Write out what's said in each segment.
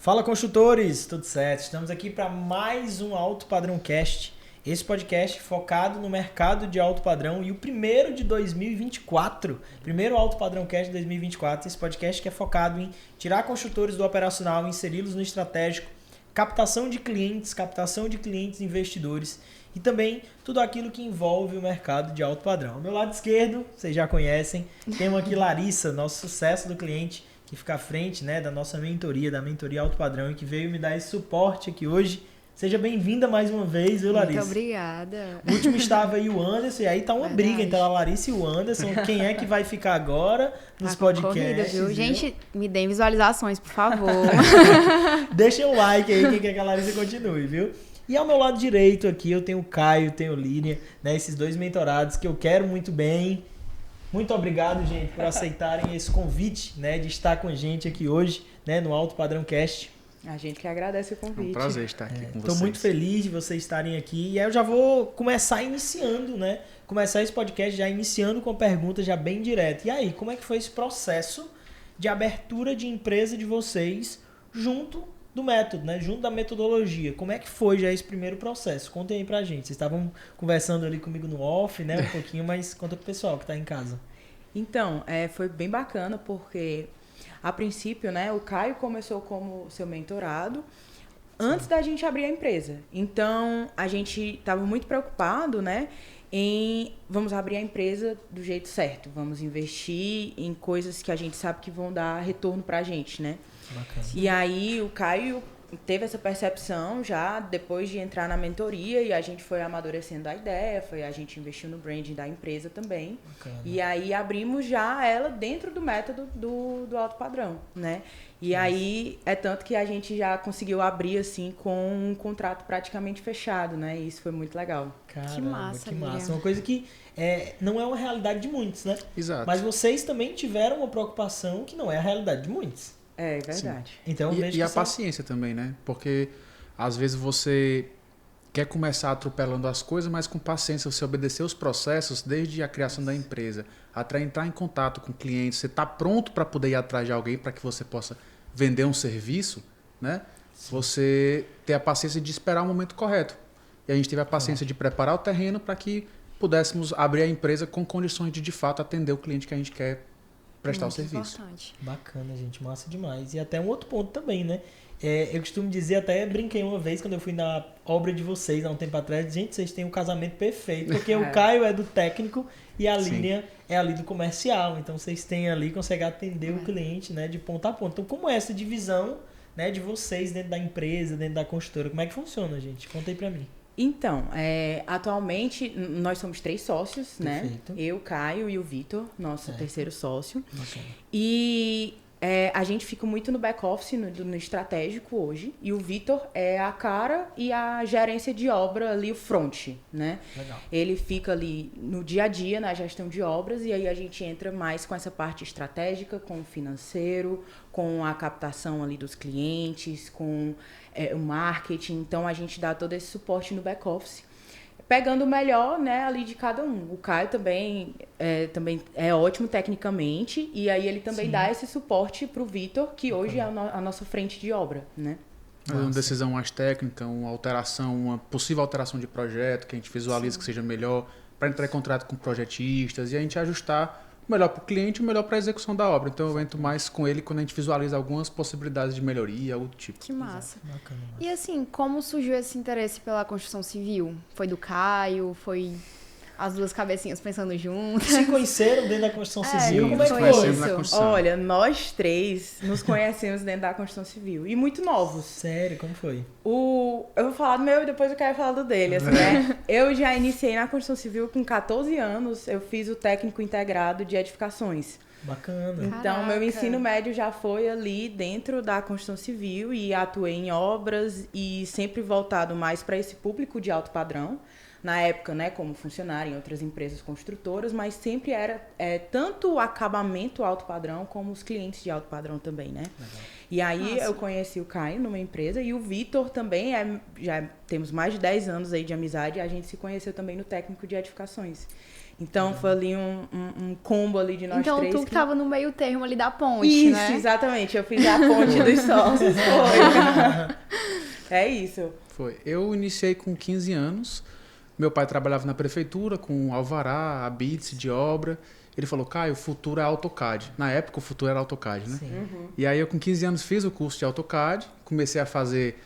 Fala, construtores, tudo certo? Estamos aqui para mais um Alto Padrão Cast. Esse podcast focado no mercado de alto padrão e o primeiro de 2024, primeiro Alto Padrão Cast de 2024. Esse podcast que é focado em tirar construtores do operacional, inseri-los no estratégico, captação de clientes investidores e também tudo aquilo que envolve o mercado de alto padrão. Ao meu lado esquerdo, vocês já conhecem, temos aqui Larissa, nosso sucesso do cliente, que fica à frente, né, da nossa mentoria, da mentoria Alto Padrão, e que veio me dar esse suporte aqui hoje. Seja bem-vinda mais uma vez, viu, Larissa? Muito obrigada. O último estava aí o Anderson, e aí tá uma briga entre a Larissa e o Anderson. Quem é que vai ficar agora nos podcasts? Corrida, viu? Gente, me deem visualizações, por favor. Deixa um like aí, quem quer que a Larissa continue, viu? E ao meu lado direito aqui eu tenho o Caio, tenho o Línia, né, esses dois mentorados que eu quero muito bem. Muito obrigado, gente, por aceitarem esse convite, né, de estar com a gente aqui hoje, né, no Alto Padrão Cast. A gente que agradece o convite. É um prazer estar aqui com vocês. Estou muito feliz de vocês estarem aqui. E aí eu já vou começar iniciando, né? Começar esse podcast já iniciando com perguntas já bem direto. E aí, como é que foi esse processo de abertura de empresa de vocês junto do método, né? Junto da metodologia? Como é que foi já esse primeiro processo? Contem aí pra gente. Vocês estavam conversando ali comigo no off, né? Um pouquinho, mas conta pro pessoal que tá em casa. Então, foi bem bacana porque... A princípio, né, o Caio começou como seu mentorado antes da gente abrir a empresa. Então, a gente estava muito preocupado, né, em vamos abrir a empresa do jeito certo. Vamos investir em coisas que a gente sabe que vão dar retorno pra gente, né? Bacana. E aí, o Caio teve essa percepção já depois de entrar na mentoria e a gente foi amadurecendo a ideia, a gente investiu no branding da empresa também. Bacana. E aí abrimos já ela dentro do método do alto padrão, né? E aí é tanto que a gente já conseguiu abrir assim com um contrato praticamente fechado, né? E isso foi muito legal. Caramba, Que massa, que massa. Miriam. Uma coisa que não é uma realidade de muitos, né? Exato. Mas vocês também tiveram uma preocupação que não é a realidade de muitos. É verdade. Então, eu vejo E que a paciência também, né? Porque às vezes você quer começar atropelando as coisas, mas com paciência você obedecer os processos desde a criação da empresa, até entrar em contato com o cliente, você está pronto para poder ir atrás de alguém para que você possa vender um serviço, né? Você ter a paciência de esperar o momento correto. E a gente teve a paciência de preparar o terreno para que pudéssemos abrir a empresa com condições de fato atender o cliente que a gente quer prestar o serviço. Importante. Bacana, gente, massa demais. E até um outro ponto também, né? Eu costumo dizer, até brinquei uma vez quando eu fui na obra de vocês há um tempo atrás, gente, vocês têm um casamento perfeito, porque o Caio é do técnico e a Línia é ali do comercial, então vocês têm ali, conseguem atender o cliente, né, de ponta a ponta. Então, como é essa divisão, né, de vocês dentro da empresa, dentro da construtora, como é que funciona, gente? Conta aí pra mim. Então, atualmente nós somos 3 sócios, Perfeito. né? Eu, Caio e o Vitor, nosso Certo. terceiro sócio. Bacana. E a gente fica muito no back-office, no estratégico hoje. E o Vitor é a cara e a gerência de obra ali, o front, né? Legal. Ele fica ali no dia a dia, na gestão de obras, e aí a gente entra mais com essa parte estratégica, com o financeiro, com a captação ali dos clientes, com o marketing. Então, a gente dá todo esse suporte no back-office, pegando o melhor, né, ali de cada um. O Caio também é ótimo tecnicamente, e aí ele também dá esse suporte para o Vitor, que hoje é a nossa frente de obra, né? Uma decisão mais técnica, uma alteração, uma possível alteração de projeto, que a gente visualiza que seja melhor, para entrar em contrato com projetistas e a gente ajustar o melhor para o cliente e o melhor para a execução da obra. Então eu entro mais com ele quando a gente visualiza algumas possibilidades de melhoria, algo do tipo. Que massa. Bacana. E assim, como surgiu esse interesse pela construção civil? Foi do Caio? Foi as duas cabecinhas pensando juntas? Se conheceram dentro da construção civil? Como é que foi foi? conhecemos na isso? construção. Olha, nós 3 nos conhecemos dentro da construção civil, e muito novos. Sério, como foi? Eu vou falar do meu e depois eu quero falar do dele, assim, né? Eu já iniciei na construção civil com 14 anos, eu fiz o técnico integrado de edificações. Bacana. Então, meu Caraca. ensino médio já foi ali dentro da construção civil e atuei em obras e sempre voltado mais para esse público de alto padrão. Na época, né, como funcionário em outras empresas construtoras, mas sempre era tanto o acabamento alto padrão como os clientes de alto padrão também, né? Legal. E aí Nossa. eu conheci o Caio numa empresa e o Vitor também, já temos mais de 10 anos aí de amizade, e a gente se conheceu também no técnico de edificações. Então foi ali um combo ali de nós Então três. tu que tava no meio termo ali da ponte, Isso, né? exatamente. Eu fiz a ponte dos sócios. Foi. É isso. Foi. Eu iniciei com 15 anos. Meu pai trabalhava na prefeitura com alvará, habite de obra. Ele falou, Caio, o futuro é AutoCAD. Na época o futuro era AutoCAD, né? Sim. E aí eu com 15 anos fiz o curso de AutoCAD, comecei a fazer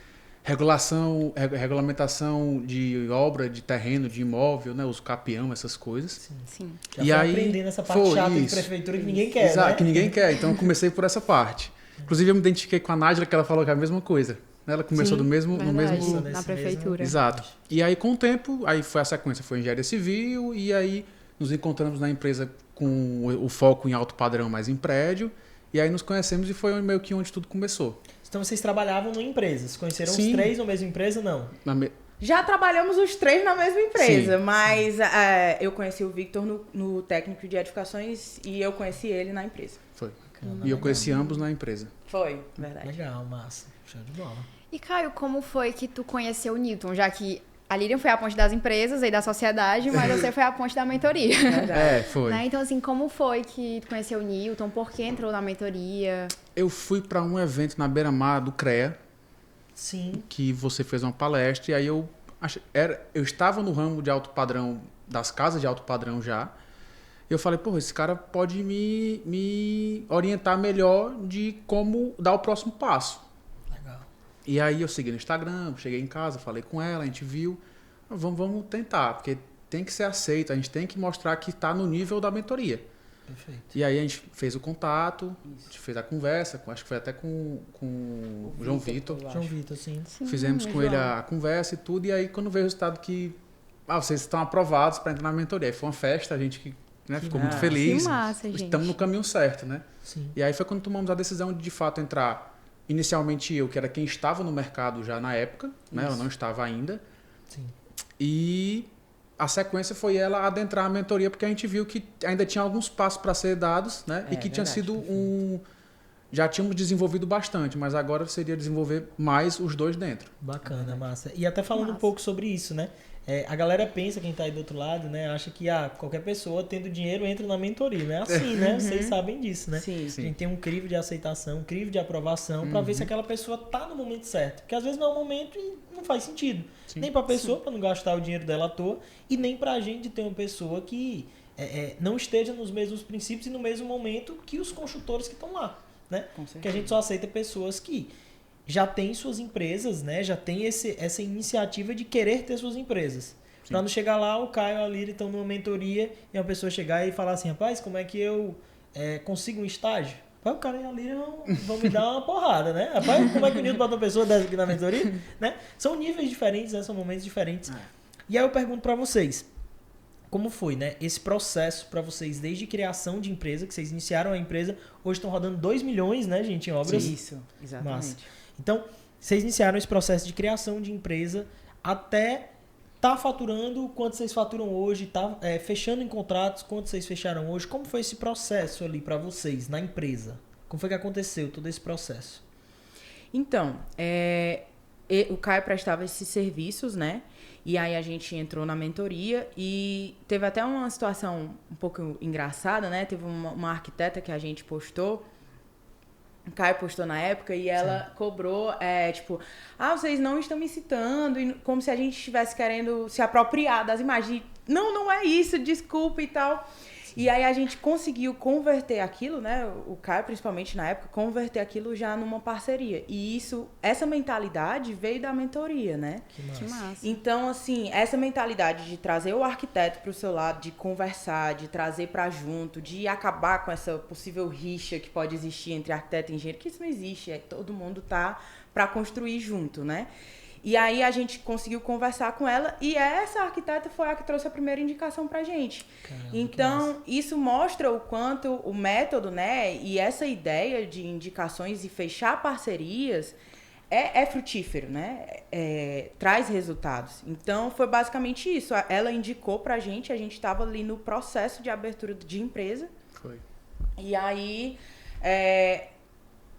regulamentação de obra, de terreno, de imóvel, né? Os capião, essas coisas. Sim. Já E foi aí, aprendendo essa parte foi chata de isso. prefeitura que ninguém quer, Exato, né? que ninguém quer. Então eu comecei por essa parte. Inclusive eu me identifiquei com a Nájila, que ela falou que é a mesma coisa. Ela começou Sim, no mesmo... verdade, Nesse na mesmo- prefeitura. Exato. E aí com o tempo, aí foi a sequência, foi engenharia civil e aí nos encontramos na empresa com o foco em alto padrão, mais em prédio. E aí nos conhecemos e foi meio que onde tudo começou. Então vocês trabalhavam numa empresa. Vocês conheceram Sim. os três na mesma empresa, não? Já trabalhamos os três na mesma empresa, mas eu conheci o Victor no técnico de edificações e eu conheci ele na empresa. Foi. Bacana, E eu legal. conheci ambos na empresa. Foi, verdade. Legal, massa. Show de bola. E Caio, como foi que tu conheceu o Newton? Já que a Lilian foi a ponte das empresas e da sociedade, mas você foi a ponte da mentoria. Verdade. Foi. Né? Então, assim, como foi que tu conheceu o Newton? Por que entrou na mentoria? Eu fui para um evento na beira-mar do CREA, Sim. que você fez uma palestra, e aí eu estava no ramo de alto padrão, das casas de alto padrão já, e eu falei, pô, esse cara pode me orientar melhor de como dar o próximo passo. Legal. E aí eu segui no Instagram, cheguei em casa, falei com ela, a gente viu, vamos tentar, porque tem que ser aceito, a gente tem que mostrar que está no nível da mentoria. Perfeito. E aí a gente fez o contato, a gente fez a conversa, acho que foi até com o João Vitor. João Vitor, sim. Sim, Fizemos com ele a conversa e tudo, e aí quando veio o resultado que vocês estão aprovados para entrar na mentoria. Aí foi uma festa, a gente ficou muito massa. feliz. Que massa, gente. Estamos no caminho certo, né? Sim. E aí foi quando tomamos a decisão de fato entrar, inicialmente eu, que era quem estava no mercado já na época, né? Eu não estava ainda. Sim. E a sequência foi ela adentrar a mentoria, porque a gente viu que ainda tinha alguns passos para ser dados, né? E que tinha verdade, sido já tínhamos desenvolvido bastante, mas agora seria desenvolver mais os dois dentro. Bacana, massa. E até falando um Massa. pouco sobre isso, né? A galera pensa, quem tá aí do outro lado, né? Acha que qualquer pessoa tendo dinheiro entra na mentoria. Não é assim, né? Vocês sabem disso, né? Sim. A gente tem um crivo de aceitação, um crivo de aprovação para ver se aquela pessoa tá no momento certo. Porque às vezes não é o momento e não faz sentido. Sim. Nem pra pessoa, para não gastar o dinheiro dela à toa, e nem pra gente ter uma pessoa que não esteja nos mesmos princípios e no mesmo momento que os construtores que estão lá, né? Com certeza. Porque a gente só aceita pessoas que já têm suas empresas, né? Já tem essa iniciativa de querer ter suas empresas. Para não chegar lá, o Caio e a Lili estão numa mentoria e uma pessoa chegar e falar assim, rapaz, como é que eu consigo um estágio? Rapaz, o cara e a Lili vão me dar uma porrada, né? Rapaz, como é que o Nilton bota uma pessoa dessa aqui na mentoria? Né? São níveis diferentes, né? São momentos diferentes. E aí eu pergunto para vocês, como foi, né? Esse processo para vocês, desde criação de empresa, que vocês iniciaram a empresa, hoje estão rodando 2 milhões, né, gente, em obras. Isso, exatamente. Massa. Então, vocês iniciaram esse processo de criação de empresa até tá faturando quanto vocês faturam hoje, tá fechando em contratos, quanto vocês fecharam hoje. Como foi esse processo ali para vocês na empresa? Como foi que aconteceu todo esse processo? Então, o Caio prestava esses serviços, né? E aí a gente entrou na mentoria e teve até uma situação um pouco engraçada, né? Teve uma arquiteta que a gente postou, o Caio postou na época e ela cobrou, vocês não estão me citando, e como se a gente estivesse querendo se apropriar das imagens. Não é isso, desculpa e tal. E aí a gente conseguiu converter aquilo, né? O Caio, principalmente na época, converter aquilo já numa parceria. E essa mentalidade veio da mentoria, né? Que massa. Então, assim, essa mentalidade de trazer o arquiteto para o seu lado, de conversar, de trazer para junto, de acabar com essa possível rixa que pode existir entre arquiteto e engenheiro, que isso não existe, todo mundo tá para construir junto, né? E aí a gente conseguiu conversar com ela e essa arquiteta foi a que trouxe a primeira indicação pra gente. Caramba, então, isso mostra o quanto o método, né, e essa ideia de indicações e fechar parcerias é frutífero, né? Traz resultados. Então, foi basicamente isso. Ela indicou pra gente, a gente estava ali no processo de abertura de empresa. Foi. E aí,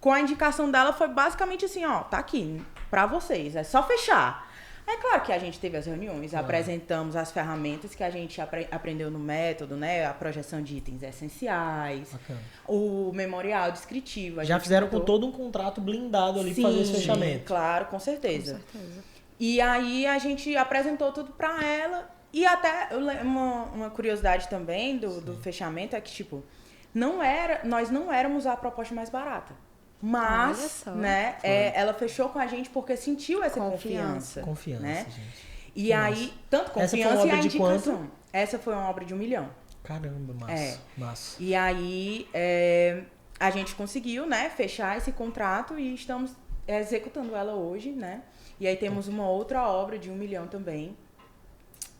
com a indicação dela, foi basicamente assim, ó, tá aqui, pra vocês, é só fechar. É claro que a gente teve as reuniões, apresentamos as ferramentas que a gente aprendeu no método, né? A projeção de itens essenciais, Bacana. o memorial descritivo. Já fizeram com todo um contrato blindado ali para fazer esse fechamento. Claro, com certeza. Com certeza. E aí a gente apresentou tudo para ela. E até uma curiosidade também do fechamento é que, tipo, nós não éramos a proposta mais barata. Mas, né, ela fechou com a gente porque sentiu essa confiança. Confiança, né? gente. E Que aí, massa. tanto Essa foi uma confiança obra e a de indicação. quanto? Essa foi uma obra de 1 milhão. Caramba, massa. E aí, a gente conseguiu, né, fechar esse contrato e estamos executando ela hoje, né? E aí temos uma outra obra de 1 milhão também,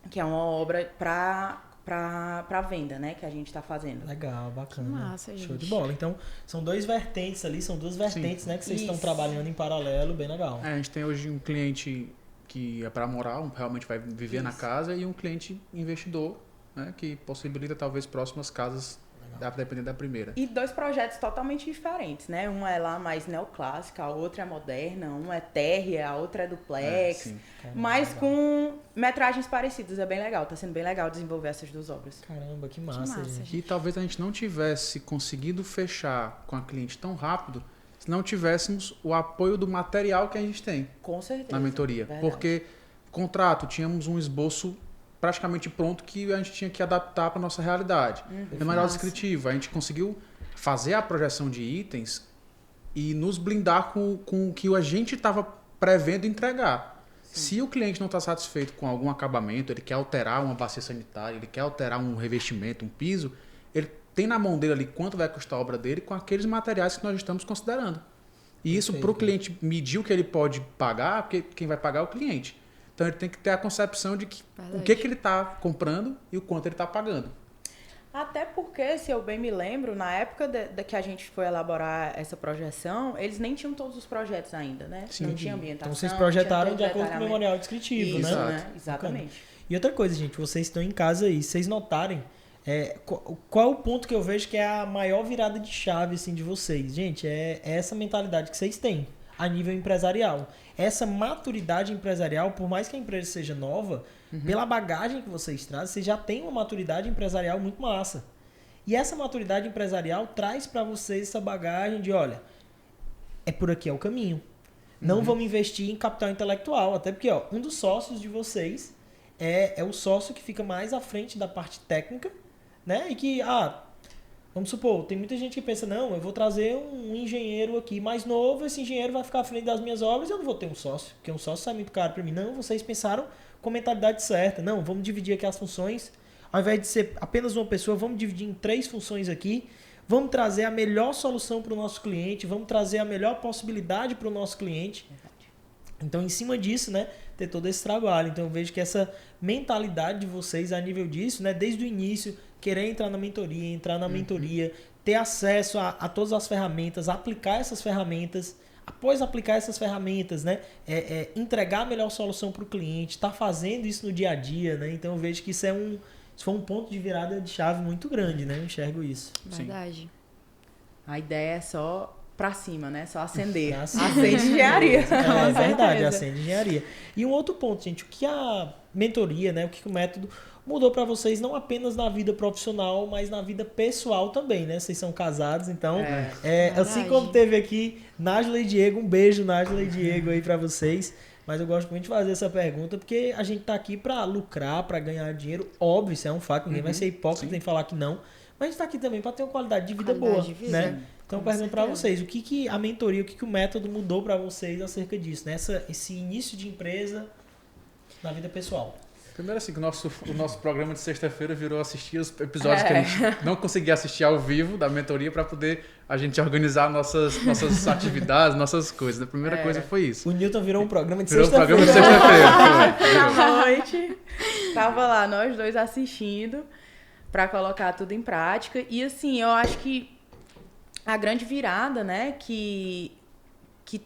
que é uma obra para venda, né, que a gente está fazendo. Legal, bacana. Que massa, gente. Show de bola. Então, são duas vertentes ali, né, que vocês estão trabalhando em paralelo, bem legal. A gente tem hoje um cliente que é para morar, realmente vai viver na casa, e um cliente investidor, né, que possibilita talvez próximas casas, dependendo da primeira. E 2 projetos totalmente diferentes, né? Um é lá mais neoclássica, a outra é moderna, um é térrea, a outra é duplex, mas com metragens parecidas. É bem legal, tá sendo bem legal desenvolver essas 2 obras. Caramba, que massa, gente. E talvez a gente não tivesse conseguido fechar com a cliente tão rápido se não tivéssemos o apoio do material que a gente tem. Com certeza. Na mentoria. Verdade. Porque contrato, tínhamos um esboço praticamente pronto que a gente tinha que adaptar para nossa realidade. Memorial descritivo, a gente conseguiu fazer a projeção de itens e nos blindar com o que a gente estava prevendo entregar. Se o cliente não está satisfeito com algum acabamento, ele quer alterar uma bacia sanitária, ele quer alterar um revestimento, um piso, ele tem na mão dele ali quanto vai custar a obra dele com aqueles materiais que nós estamos considerando. E isso para o cliente medir o que ele pode pagar, porque quem vai pagar é o cliente. Então ele tem que ter a concepção de que o que ele está comprando e o quanto ele está pagando. Até porque, se eu bem me lembro, na época que a gente foi elaborar essa projeção, eles nem tinham todos os projetos ainda, né? Sim. Não tinha ambientação. Então vocês projetaram de acordo com o memorial descritivo, Isso, né? Exatamente. Bacana. E outra coisa, gente, vocês estão em casa aí, vocês notarem qual é o ponto que eu vejo que é a maior virada de chave assim, de vocês? Gente, é essa mentalidade que vocês têm a nível empresarial. Essa maturidade empresarial, por mais que a empresa seja nova, pela bagagem que vocês trazem, vocês já têm uma maturidade empresarial muito massa. E essa maturidade empresarial traz para vocês essa bagagem de, olha, é por aqui é o caminho. Não vamos investir em capital intelectual, até porque um dos sócios de vocês é o sócio que fica mais à frente da parte técnica, né? E que, vamos supor, tem muita gente que pensa, não, eu vou trazer um engenheiro aqui mais novo, esse engenheiro vai ficar à frente das minhas obras e eu não vou ter um sócio, porque um sócio sai muito caro para mim. Não, vocês pensaram com a mentalidade certa. Não, vamos dividir aqui as funções. Ao invés de ser apenas uma pessoa, vamos dividir em 3 funções aqui. Vamos trazer a melhor solução para o nosso cliente, vamos trazer a melhor possibilidade para o nosso cliente. Então, em cima disso, né, ter todo esse trabalho. Então, eu vejo que essa mentalidade de vocês a nível disso, né, desde o início, querer entrar na mentoria, ter acesso a todas as ferramentas, aplicar essas ferramentas, após aplicar essas ferramentas, né, entregar a melhor solução para o cliente, estar fazendo isso no dia a dia, né? Então, eu vejo que isso foi um ponto de virada de chave muito grande, né? Eu enxergo isso. Verdade. A ideia é só pra cima, né? Só acender. Acende engenharia. É verdade, acende engenharia. E um outro ponto, gente, o que a mentoria, né? O que o método mudou para vocês, não apenas na vida profissional, mas na vida pessoal também, né? Vocês são casados, então, assim como teve aqui Nájila e Diego, um beijo, Nájila e Diego, aí para vocês. Mas eu gosto muito de fazer essa pergunta, porque a gente tá aqui para lucrar, para ganhar dinheiro. Óbvio, isso é um fato, ninguém vai ser hipócrita em falar que não. Mas a gente tá aqui também para ter uma qualidade de vida boa, né? Então eu pergunto para vocês, o que a mentoria, o que o método mudou para vocês acerca disso, né? Esse início de empresa na vida pessoal. Primeiro assim, que o nosso programa de sexta-feira virou assistir os episódios que a gente não conseguia assistir ao vivo da mentoria para poder a gente organizar nossas atividades, nossas coisas. A primeira coisa foi isso. O Newton virou um programa de sexta-feira. Virou um programa de sexta-feira. Na noite, tava lá nós dois assistindo para colocar tudo em prática. E assim, eu acho que a grande virada, né, que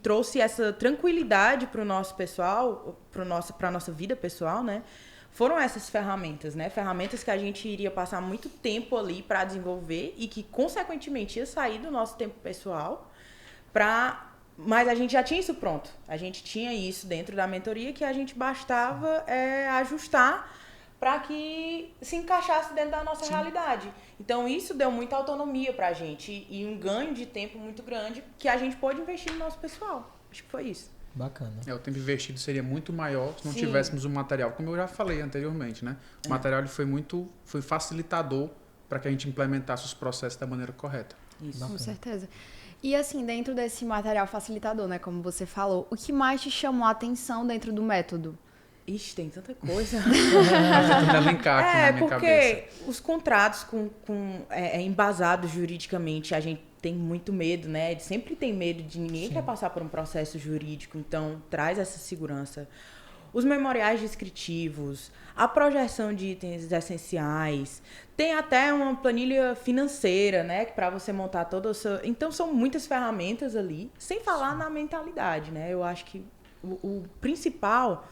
trouxe essa tranquilidade para o nosso pessoal, para a nossa vida pessoal, né, foram essas ferramentas, né? Ferramentas que a gente iria passar muito tempo ali para desenvolver e que, consequentemente, ia sair do nosso tempo pessoal para Mas a gente já tinha isso pronto. A gente tinha isso dentro da mentoria que a gente bastava ajustar para que se encaixasse dentro da nossa realidade. Então, isso deu muita autonomia para a gente e um ganho de tempo muito grande que a gente pôde investir no nosso pessoal. Acho que foi isso. Bacana. O tempo investido seria muito maior se não Sim. tivéssemos o material, como eu já falei anteriormente, né? O material ele foi facilitador para que a gente implementasse os processos da maneira correta. Isso. Com certeza. E assim, dentro desse material facilitador, né, como você falou, o que mais te chamou a atenção dentro do método? Ixi, tem tanta coisa. Tentando elencar aqui na minha porque cabeça. os contratos embasados juridicamente, a gente tem muito medo, né? Sempre tem medo de ninguém quer passar por um processo jurídico, então traz essa segurança. Os memoriais descritivos, a projeção de itens essenciais, tem até uma planilha financeira, né? Para você montar toda a sua... Então são muitas ferramentas ali, sem falar na mentalidade, né? Eu acho que o principal...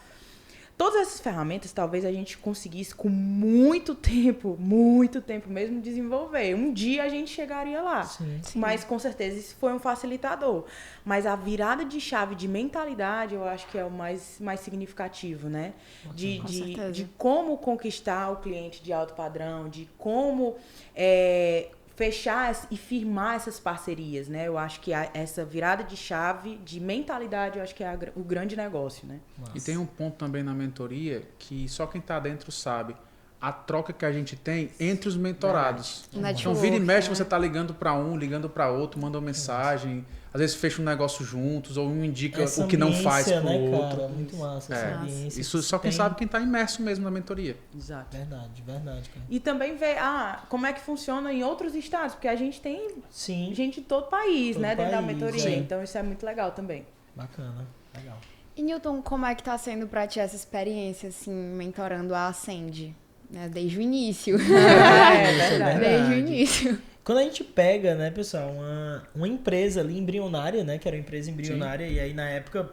Todas essas ferramentas, talvez a gente conseguisse com muito tempo mesmo desenvolver. Um dia a gente chegaria lá. Sim. Mas com certeza isso foi um facilitador. Mas a virada de chave de mentalidade, eu acho que é o mais significativo, né? Com De certeza. como conquistar o cliente de alto padrão, de como fechar e firmar essas parcerias, né? Eu acho que essa virada de chave de mentalidade, eu acho que é o grande negócio, né? E tem um ponto também na mentoria que só quem está dentro sabe. A troca que a gente tem entre os mentorados. Network, Então, vira e mexe, né? você tá ligando para um, ligando para outro, manda uma mensagem. Às vezes fecha um negócio juntos, ou um indica Essa o que não faz ambiência, pro né, outro. cara? Muito massa essa ambiência. Isso que só quem tem. sabe quem tá imerso mesmo na mentoria. Exato. Verdade, cara. E também ver como é que funciona em outros estados, porque a gente tem Sim, gente de todo país, Todo né, dentro da país, mentoria. sim. Então isso é muito legal também. bacana. Legal. E Newton, como é que tá sendo pra ti essa experiência, assim, mentorando a Ascend? Né? Desde o início. Verdade. Desde o início. Quando a gente pega, né, pessoal, uma empresa ali embrionária, né, que era uma empresa embrionária, e aí na época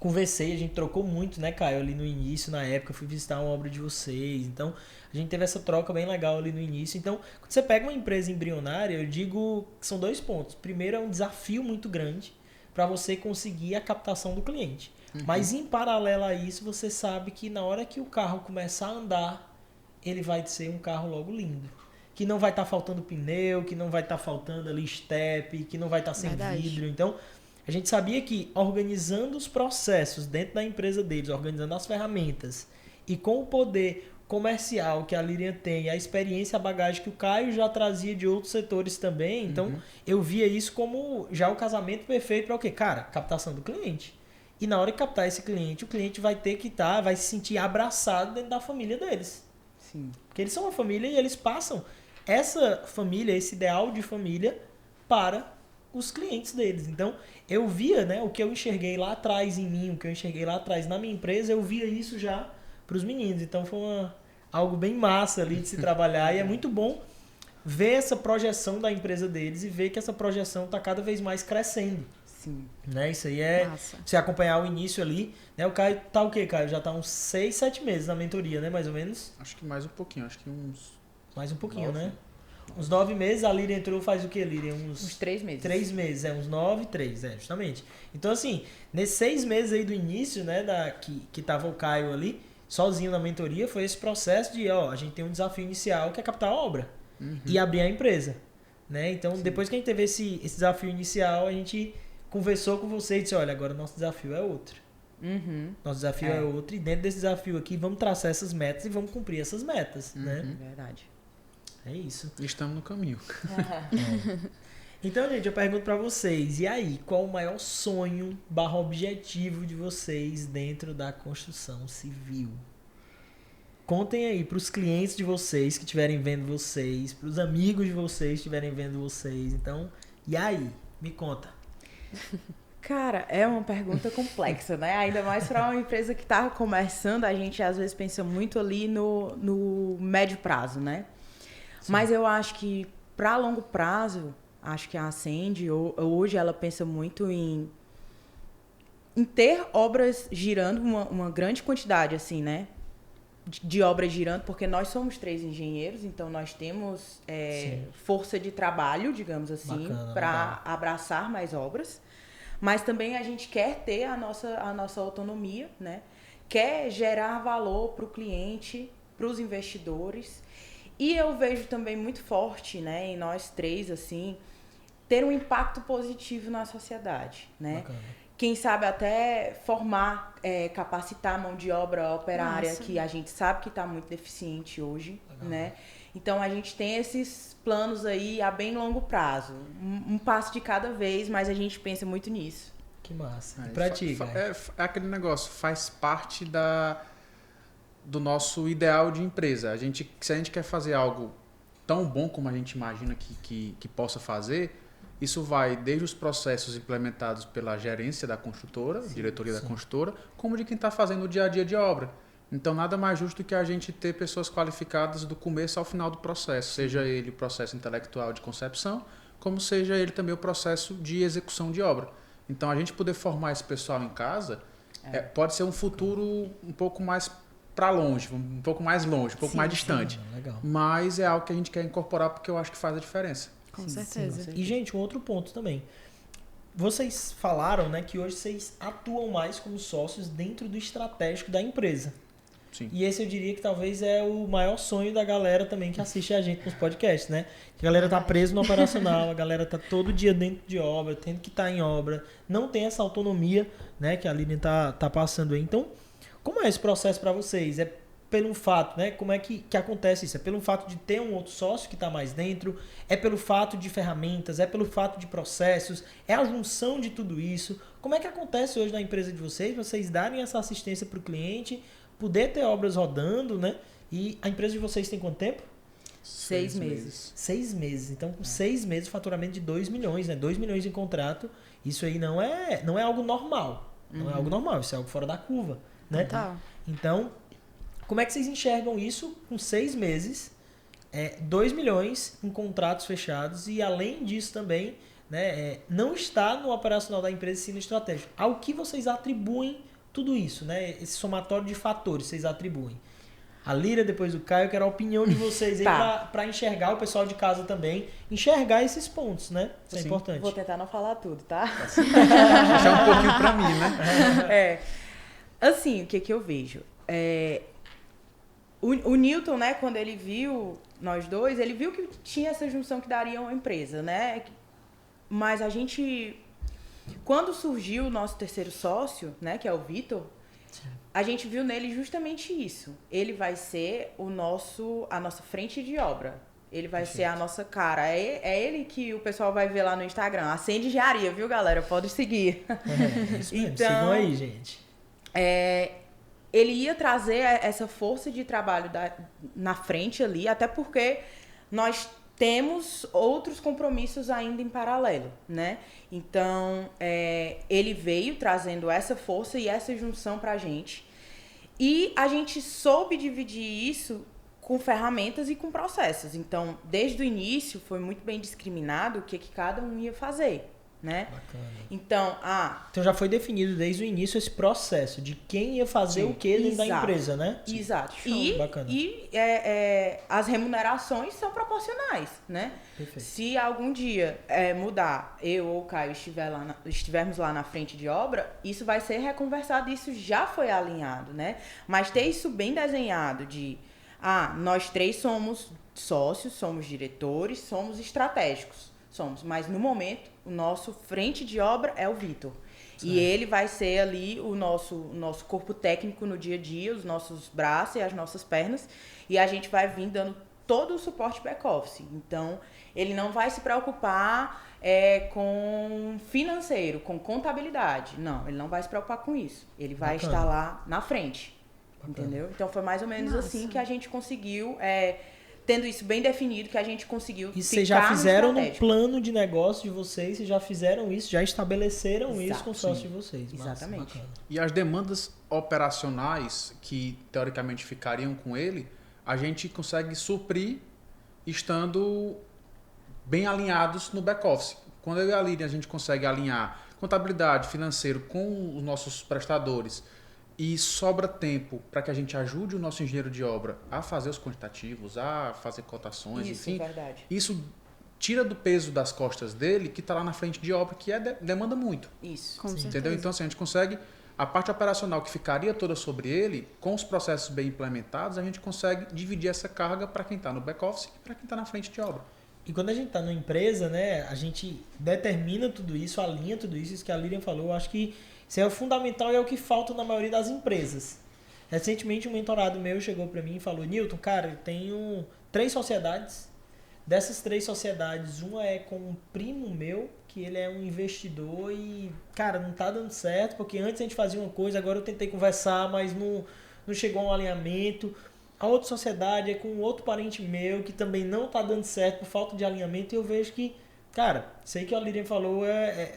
conversei, a gente trocou muito, né, Caio, ali no início, na época, fui visitar uma obra de vocês, então a gente teve essa troca bem legal ali no início. Então, quando você pega uma empresa embrionária, eu digo que são 2 pontos. Primeiro, é um desafio muito grande para você conseguir a captação do cliente. Mas em paralelo a isso, você sabe que na hora que o carro começar a andar, ele vai ser um carro logo lindo. Que não vai estar faltando pneu, que não vai estar faltando ali step, que não vai estar sem Verdade. vidro. Então, a gente sabia que organizando os processos dentro da empresa deles, organizando as ferramentas e com o poder comercial que a Lilian tem, a experiência, a bagagem que o Caio já trazia de outros setores também, então eu via isso como já o casamento perfeito para o quê? Cara, captação do cliente. E na hora de captar esse cliente, o cliente vai ter que vai se sentir abraçado dentro da família deles. Sim. Porque eles são uma família e eles passam essa família, esse ideal de família para os clientes deles. Então, eu via, né, o que eu enxerguei lá atrás em mim, o que eu enxerguei lá atrás na minha empresa, eu via isso já para os meninos. Então, foi algo bem massa ali de se trabalhar e é muito bom ver essa projeção da empresa deles e ver que essa projeção está cada vez mais crescendo. Sim. Né? Isso aí é... Massa. Você acompanhar o início ali, né? O Caio tá o quê, Caio? Já tá uns 6, 7 meses na mentoria, né? Mais ou menos. Acho que mais um pouquinho, acho que uns... Mais um pouquinho, 9. né? Uns 9 meses, a Lilian entrou faz o quê, Lilian? Uns 3 meses. 3 meses, uns 9, 3, justamente. Então, assim, nesses 6 meses aí do início, né, que tava o Caio ali, sozinho na mentoria, foi esse processo de, a gente tem um desafio inicial que é captar a obra e abrir a empresa, né? Então, depois que a gente teve esse desafio inicial, a gente conversou com você e disse, olha, agora nosso desafio é outro. Nosso desafio é outro e dentro desse desafio aqui, vamos traçar essas metas e vamos cumprir essas metas, né? Verdade. É isso. E estamos no caminho. Então, gente, eu pergunto pra vocês, e aí, qual o maior sonho / objetivo de vocês dentro da construção civil? Contem aí pros clientes de vocês que estiverem vendo vocês, pros amigos de vocês que estiverem vendo vocês. Então, e aí? Me conta. Cara, é uma pergunta complexa, né? Ainda mais para uma empresa que está começando, a gente às vezes pensa muito ali no médio prazo, né? Sim. Mas eu acho que para longo prazo, acho que a Ascend hoje ela pensa muito em ter obras girando, uma grande quantidade, assim, né? De obras girando, porque nós somos 3 engenheiros, então nós temos força de trabalho, digamos assim, para abraçar mais obras. mas também a gente quer ter a nossa autonomia, né? Quer gerar valor para o cliente, para os investidores. E eu vejo também muito forte, né, em nós três, assim, ter um impacto positivo na sociedade, né? Bacana. Quem sabe até formar, capacitar a mão de obra operária, Nossa. que a gente sabe que está muito deficiente hoje, Legal. né? Então a gente tem esses planos aí a bem longo prazo. Um passo de cada vez, mas a gente pensa muito nisso. Que massa. É, E pra ti, Guy? é aquele negócio, faz parte do nosso ideal de empresa. Se a gente quer fazer algo tão bom como a gente imagina que possa fazer, isso vai desde os processos implementados pela gerência da construtora, diretoria da construtora, como de quem está fazendo o dia a dia de obra. Então, nada mais justo do que a gente ter pessoas qualificadas do começo ao final do processo, seja ele o processo intelectual de concepção, como seja ele também o processo de execução de obra. Então, a gente poder formar esse pessoal em casa pode ser um futuro um pouco mais para longe, um pouco mais longe, um pouco mais distante. Legal. Mas é algo que a gente quer incorporar porque eu acho que faz a diferença. Com Sim, certeza. E, gente, um outro ponto também. Vocês falaram, né, que hoje vocês atuam mais como sócios dentro do estratégico da empresa. Sim. E esse eu diria que talvez é o maior sonho da galera também que assiste a gente nos podcasts, né? A galera tá preso no operacional, a galera tá todo dia dentro de obra, tendo que estar em obra, não tem essa autonomia, né, que a Lilian tá passando aí. Então, como é esse processo para vocês? É pelo fato, né? Como é que acontece isso? É pelo fato de ter um outro sócio que está mais dentro? É pelo fato de ferramentas? É pelo fato de processos? É a junção de tudo isso? Como é que acontece hoje na empresa de vocês? Vocês darem essa assistência para o cliente, poder ter obras rodando, né? E a empresa de vocês tem quanto tempo? 6 meses. 6 meses. Então, com 6 meses, faturamento de 2 milhões, né? 2 milhões em contrato. Isso aí não é algo normal. Não é algo normal. Isso é algo fora da curva, né? Total. Então, como é que vocês enxergam isso com 6 meses, 2 milhões em contratos fechados e, além disso também, né, não está no operacional da empresa, sim no estratégico? Ao que vocês atribuem tudo isso, né? Esse somatório de fatores vocês atribuem? A Lira, depois o Caio, eu quero a opinião de vocês aí Tá. para enxergar, o pessoal de casa também, enxergar esses pontos, né? Isso é Sim. importante. Vou tentar não falar tudo, tá? Deixar um pouquinho para mim, né? Assim, o que eu vejo? O Newton, né, quando ele viu nós dois, ele viu que tinha essa junção que daria uma empresa, né? Mas a gente, quando surgiu o nosso terceiro sócio, né, que é o Vitor, a gente viu nele justamente isso. Ele vai ser a nossa frente de obra. Ele vai ser a nossa cara. É ele que o pessoal vai ver lá no Instagram. Acende Engenharia, viu, galera? Pode seguir. Isso mesmo. Então, Sigam aí, gente. Ele ia trazer essa força de trabalho na frente ali, até porque nós temos outros compromissos ainda em paralelo, né? Então, ele veio trazendo essa força e essa junção pra gente. E a gente soube dividir isso com ferramentas e com processos. Então, desde o início, foi muito bem discriminado o que cada um ia fazer, né? Bacana. Então, Então já foi definido desde o início esse processo de quem ia fazer Sim, o que dentro da exato. empresa, né? exato. Show, bacana. E as remunerações são proporcionais, né? Perfeito. Se algum dia mudar, eu ou o Caio estivermos lá na frente de obra, isso vai ser reconversado, isso já foi alinhado, né? Mas ter isso bem desenhado de, nós três somos sócios, somos diretores, somos estratégicos, mas no momento o nosso frente de obra é o Vitor. E ele vai ser ali o nosso corpo técnico no dia a dia, os nossos braços e as nossas pernas, e a gente vai vir dando todo o suporte back-office. Então, ele não vai se preocupar com financeiro, com contabilidade. Não, ele não vai se preocupar com isso. Ele vai Bacana. estar lá na frente. Bacana. Entendeu? Então, foi mais ou menos Nossa. assim que a gente conseguiu, tendo isso bem definido, que a gente conseguiu E vocês já ficar no fizeram no estratégico. plano de negócio de vocês, vocês já fizeram isso, já estabeleceram isso Exato, com o sócio de vocês. Massa, Exatamente. bacana. E as demandas operacionais que teoricamente ficariam com ele, a gente consegue suprir estando bem alinhados no back-office. Quando eu e a Lilian a gente consegue alinhar contabilidade, financeiro com os nossos prestadores e sobra tempo para que a gente ajude o nosso engenheiro de obra a fazer os quantitativos, a fazer cotações, Isso, enfim, verdade. isso tira do peso das costas dele que está lá na frente de obra, que demanda muito. Isso. Com certeza. Entendeu? Então, assim, a gente consegue... A parte operacional que ficaria toda sobre ele, com os processos bem implementados, a gente consegue dividir essa carga para quem está no back-office e para quem está na frente de obra. E quando a gente está numa empresa, né, a gente determina tudo isso, alinha tudo isso que a Lilian falou. Eu acho que isso é o fundamental e é o que falta na maioria das empresas. Recentemente, um mentorado meu chegou para mim e falou: Newton, cara, eu tenho 3 sociedades. Dessas 3 sociedades, uma é com um primo meu, que ele é um investidor e, cara, não tá dando certo, porque antes a gente fazia uma coisa, agora eu tentei conversar, mas não chegou a um alinhamento. A outra sociedade é com outro parente meu, que também não tá dando certo por falta de alinhamento, e eu vejo que, cara, sei que a Lilian falou,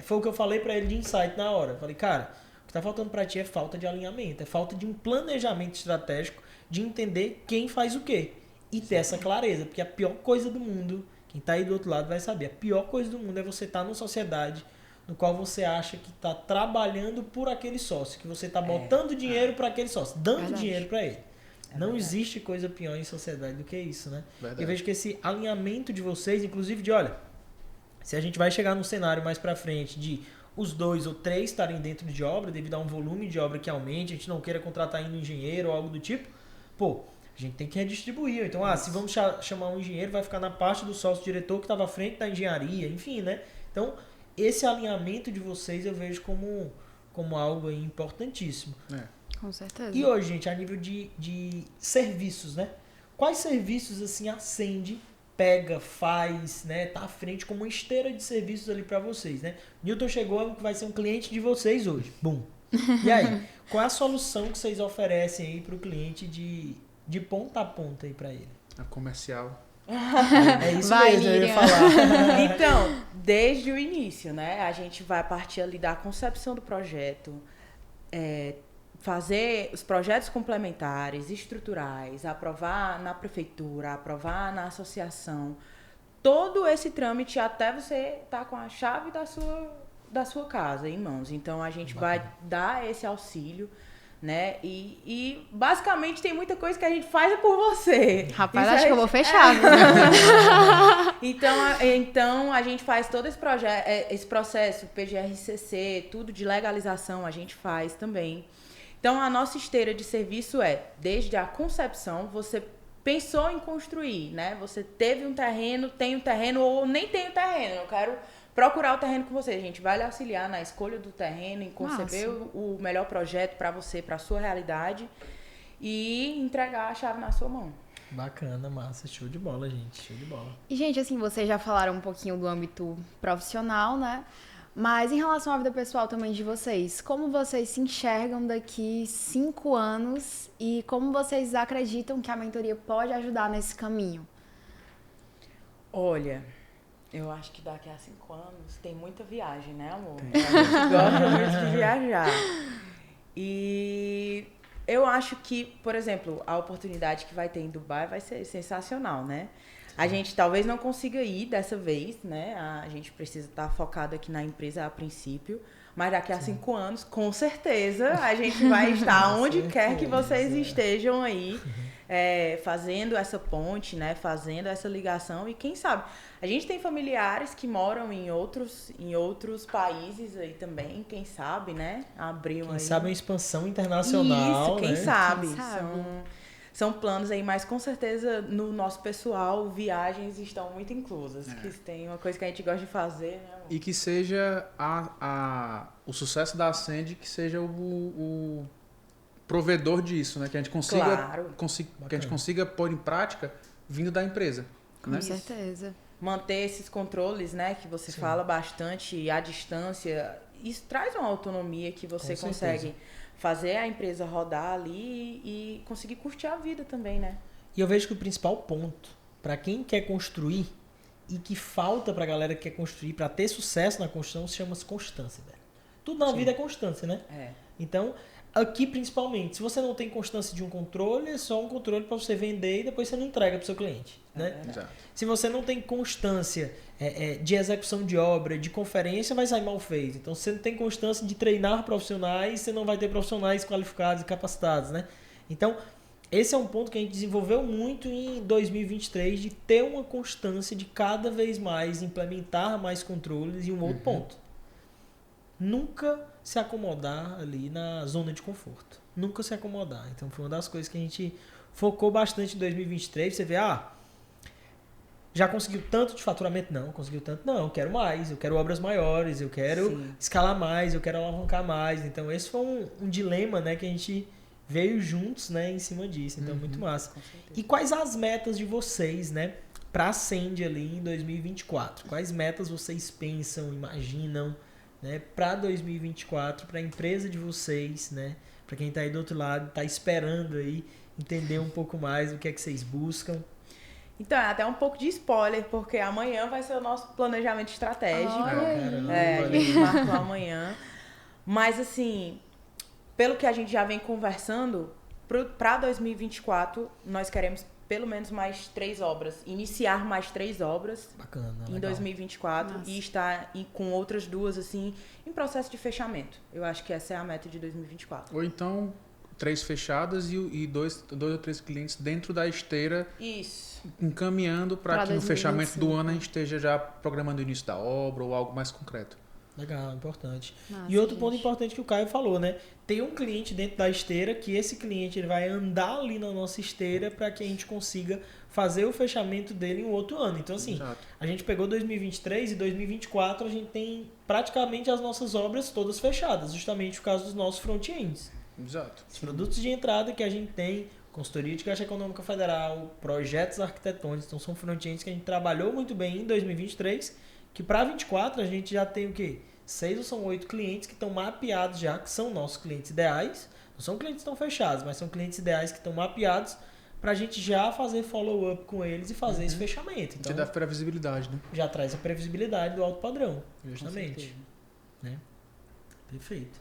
foi o que eu falei pra ele de insight na hora. Eu falei, cara, o que tá faltando pra ti é falta de alinhamento, é falta de um planejamento estratégico, de entender quem faz o quê. E ter essa clareza, porque a pior coisa do mundo, quem tá aí do outro lado vai saber, a pior coisa do mundo é você estar numa sociedade no qual você acha que tá trabalhando por aquele sócio, que você tá botando dinheiro para aquele sócio, dando dinheiro para ele. Não existe coisa pior em sociedade do que isso, né? Verdade. Eu vejo que esse alinhamento de vocês, inclusive de, olha, se a gente vai chegar num cenário mais para frente de os 2 ou 3 estarem dentro de obra, devido a um volume de obra que aumente, a gente não queira contratar ainda um engenheiro ou algo do tipo, pô, a gente tem que redistribuir. Então, se vamos chamar um engenheiro, vai ficar na parte do sócio-diretor que estava à frente da engenharia, enfim, né? Então, esse alinhamento de vocês eu vejo como algo aí importantíssimo. Com certeza. E hoje, gente, a nível de serviços, né? Quais serviços, assim, a Ascend pega, faz, né? Tá à frente como uma esteira de serviços ali para vocês, né? Newton chegou, que vai ser um cliente de vocês hoje. Bum! E aí, qual é a solução que vocês oferecem aí para o cliente de ponta a ponta aí para ele? A comercial. É isso Vai, mesmo, eu ia Lilian. falar. Então, desde o início, né? A gente vai partir ali da concepção do projeto, fazer os projetos complementares, estruturais, aprovar na prefeitura, aprovar na associação. Todo esse trâmite até você estar com a chave da sua casa em mãos. Então, a gente vai dar esse auxílio, né? E basicamente tem muita coisa que a gente faz por você. Rapaz, Isso acho que eu vou fechar. Então a gente faz todo esse processo, PGRCC, tudo de legalização a gente faz também. Então a nossa esteira de serviço desde a concepção, você pensou em construir, né? Você teve um terreno, tem um terreno ou nem tem um terreno, eu quero procurar o terreno com você. A gente vai lhe auxiliar na escolha do terreno, em conceber o melhor projeto para você, para a sua realidade e entregar a chave na sua mão. Bacana, massa. Show de bola, gente. Show de bola. E, gente, assim, vocês já falaram um pouquinho do âmbito profissional, né? Mas em relação à vida pessoal também de vocês, como vocês se enxergam daqui 5 anos e como vocês acreditam que a mentoria pode ajudar nesse caminho? Olha, eu acho que daqui a 5 anos tem muita viagem, né, amor? A gente gosta muito de viajar. E eu acho que, por exemplo, a oportunidade que vai ter em Dubai vai ser sensacional, né? A gente talvez não consiga ir dessa vez, né? A gente precisa estar focado aqui na empresa a princípio. Mas daqui a 5 anos, com certeza, a gente vai estar onde quer que vocês estejam aí, fazendo essa ponte, né? Fazendo essa ligação. E quem sabe, a gente tem familiares que moram em outros países aí também, quem sabe, né? Quem sabe uma expansão internacional, isso, quem né? sabe. Quem sabe. São planos aí, mas com certeza no nosso pessoal, viagens estão muito inclusas. Que tem uma coisa que a gente gosta de fazer, né? E que seja o sucesso da Ascend, que seja o provedor disso, né? Que a gente consiga pôr em prática vindo da empresa. Com né? certeza. Manter esses controles, né? Que você fala bastante à distância. Isso traz uma autonomia que você consegue fazer a empresa rodar ali e conseguir curtir a vida também, né? E eu vejo que o principal ponto para quem quer construir e que falta pra galera que quer construir, para ter sucesso na construção, se chama constância, velho. Tudo na vida é constância, né? Então, aqui principalmente, se você não tem constância de um controle, é só um controle para você vender e depois você não entrega pro seu cliente, né? Se você não tem constância de execução de obra, de conferência, vai sair mal feito. Então, se você não tem constância de treinar profissionais, você não vai ter profissionais qualificados e capacitados, né? Então, esse é um ponto que a gente desenvolveu muito em 2023, de ter uma constância de cada vez mais implementar mais controles. E um outro ponto, nunca se acomodar ali na zona de conforto. Nunca se acomodar. Então foi uma das coisas que a gente focou bastante em 2023. Você vê, já conseguiu tanto de faturamento? Não, conseguiu tanto não. Eu quero mais, eu quero obras maiores, eu quero escalar mais, eu quero alavancar mais. Então esse foi um dilema, né, que a gente veio juntos, né, em cima disso. Então muito massa. E quais as metas de vocês, né, para a Ascend ali em 2024? Quais metas vocês pensam, imaginam, né, para 2024, para a empresa de vocês, né? Para quem está aí do outro lado, está esperando aí entender um pouco mais o que é que vocês buscam. Então, é até um pouco de spoiler, porque amanhã vai ser o nosso planejamento estratégico. A gente marcou amanhã. Mas, assim, pelo que a gente já vem conversando, para 2024, nós queremos pelo menos mais 3 obras. Iniciar mais 3 obras. Bacana, em legal. 2024. Nossa. E estar com outras 2, assim, em processo de fechamento. Eu acho que essa é a meta de 2024. Ou então 3 fechadas e 2 ou 3 clientes dentro da esteira. Isso. Encaminhando para que no 2025. fechamento do ano a gente esteja já programando o início da obra ou algo mais concreto. Legal, importante. Nossa, e outro ponto importante que o Caio falou, né? Tem um cliente dentro da esteira que esse cliente ele vai andar ali na nossa esteira para que a gente consiga fazer o fechamento dele em outro ano. Então, assim, Exato. a gente pegou 2023 e 2024 a gente tem praticamente as nossas obras todas fechadas, justamente por causa dos nossos front-ends. Exato. Os produtos de entrada que a gente tem, consultoria de Caixa Econômica Federal, projetos arquitetônicos, então são front-ends que a gente trabalhou muito bem em 2023, que para 2024 a gente já tem o quê? 6 ou são 8 clientes que estão mapeados já, que são nossos clientes ideais. Não são clientes que estão fechados, mas são clientes ideais que estão mapeados para a gente já fazer follow-up com eles e fazer esse fechamento. Então, Te dá previsibilidade, né? já traz a previsibilidade do alto padrão, justamente. Né? Perfeito.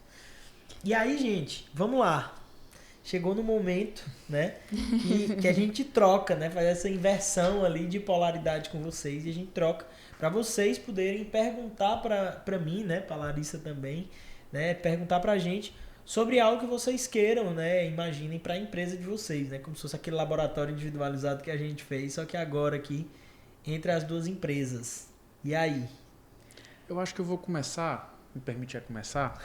E aí, gente, vamos lá. Chegou no momento, né, que a gente troca, né, faz essa inversão ali de polaridade com vocês e a gente troca para vocês poderem perguntar para mim, né, para Larissa também, né, perguntar para a gente sobre algo que vocês queiram, né, imaginem para a empresa de vocês, né, como se fosse aquele laboratório individualizado que a gente fez, só que agora aqui entre as duas empresas. E aí? Eu acho que eu vou começar, me permite começar,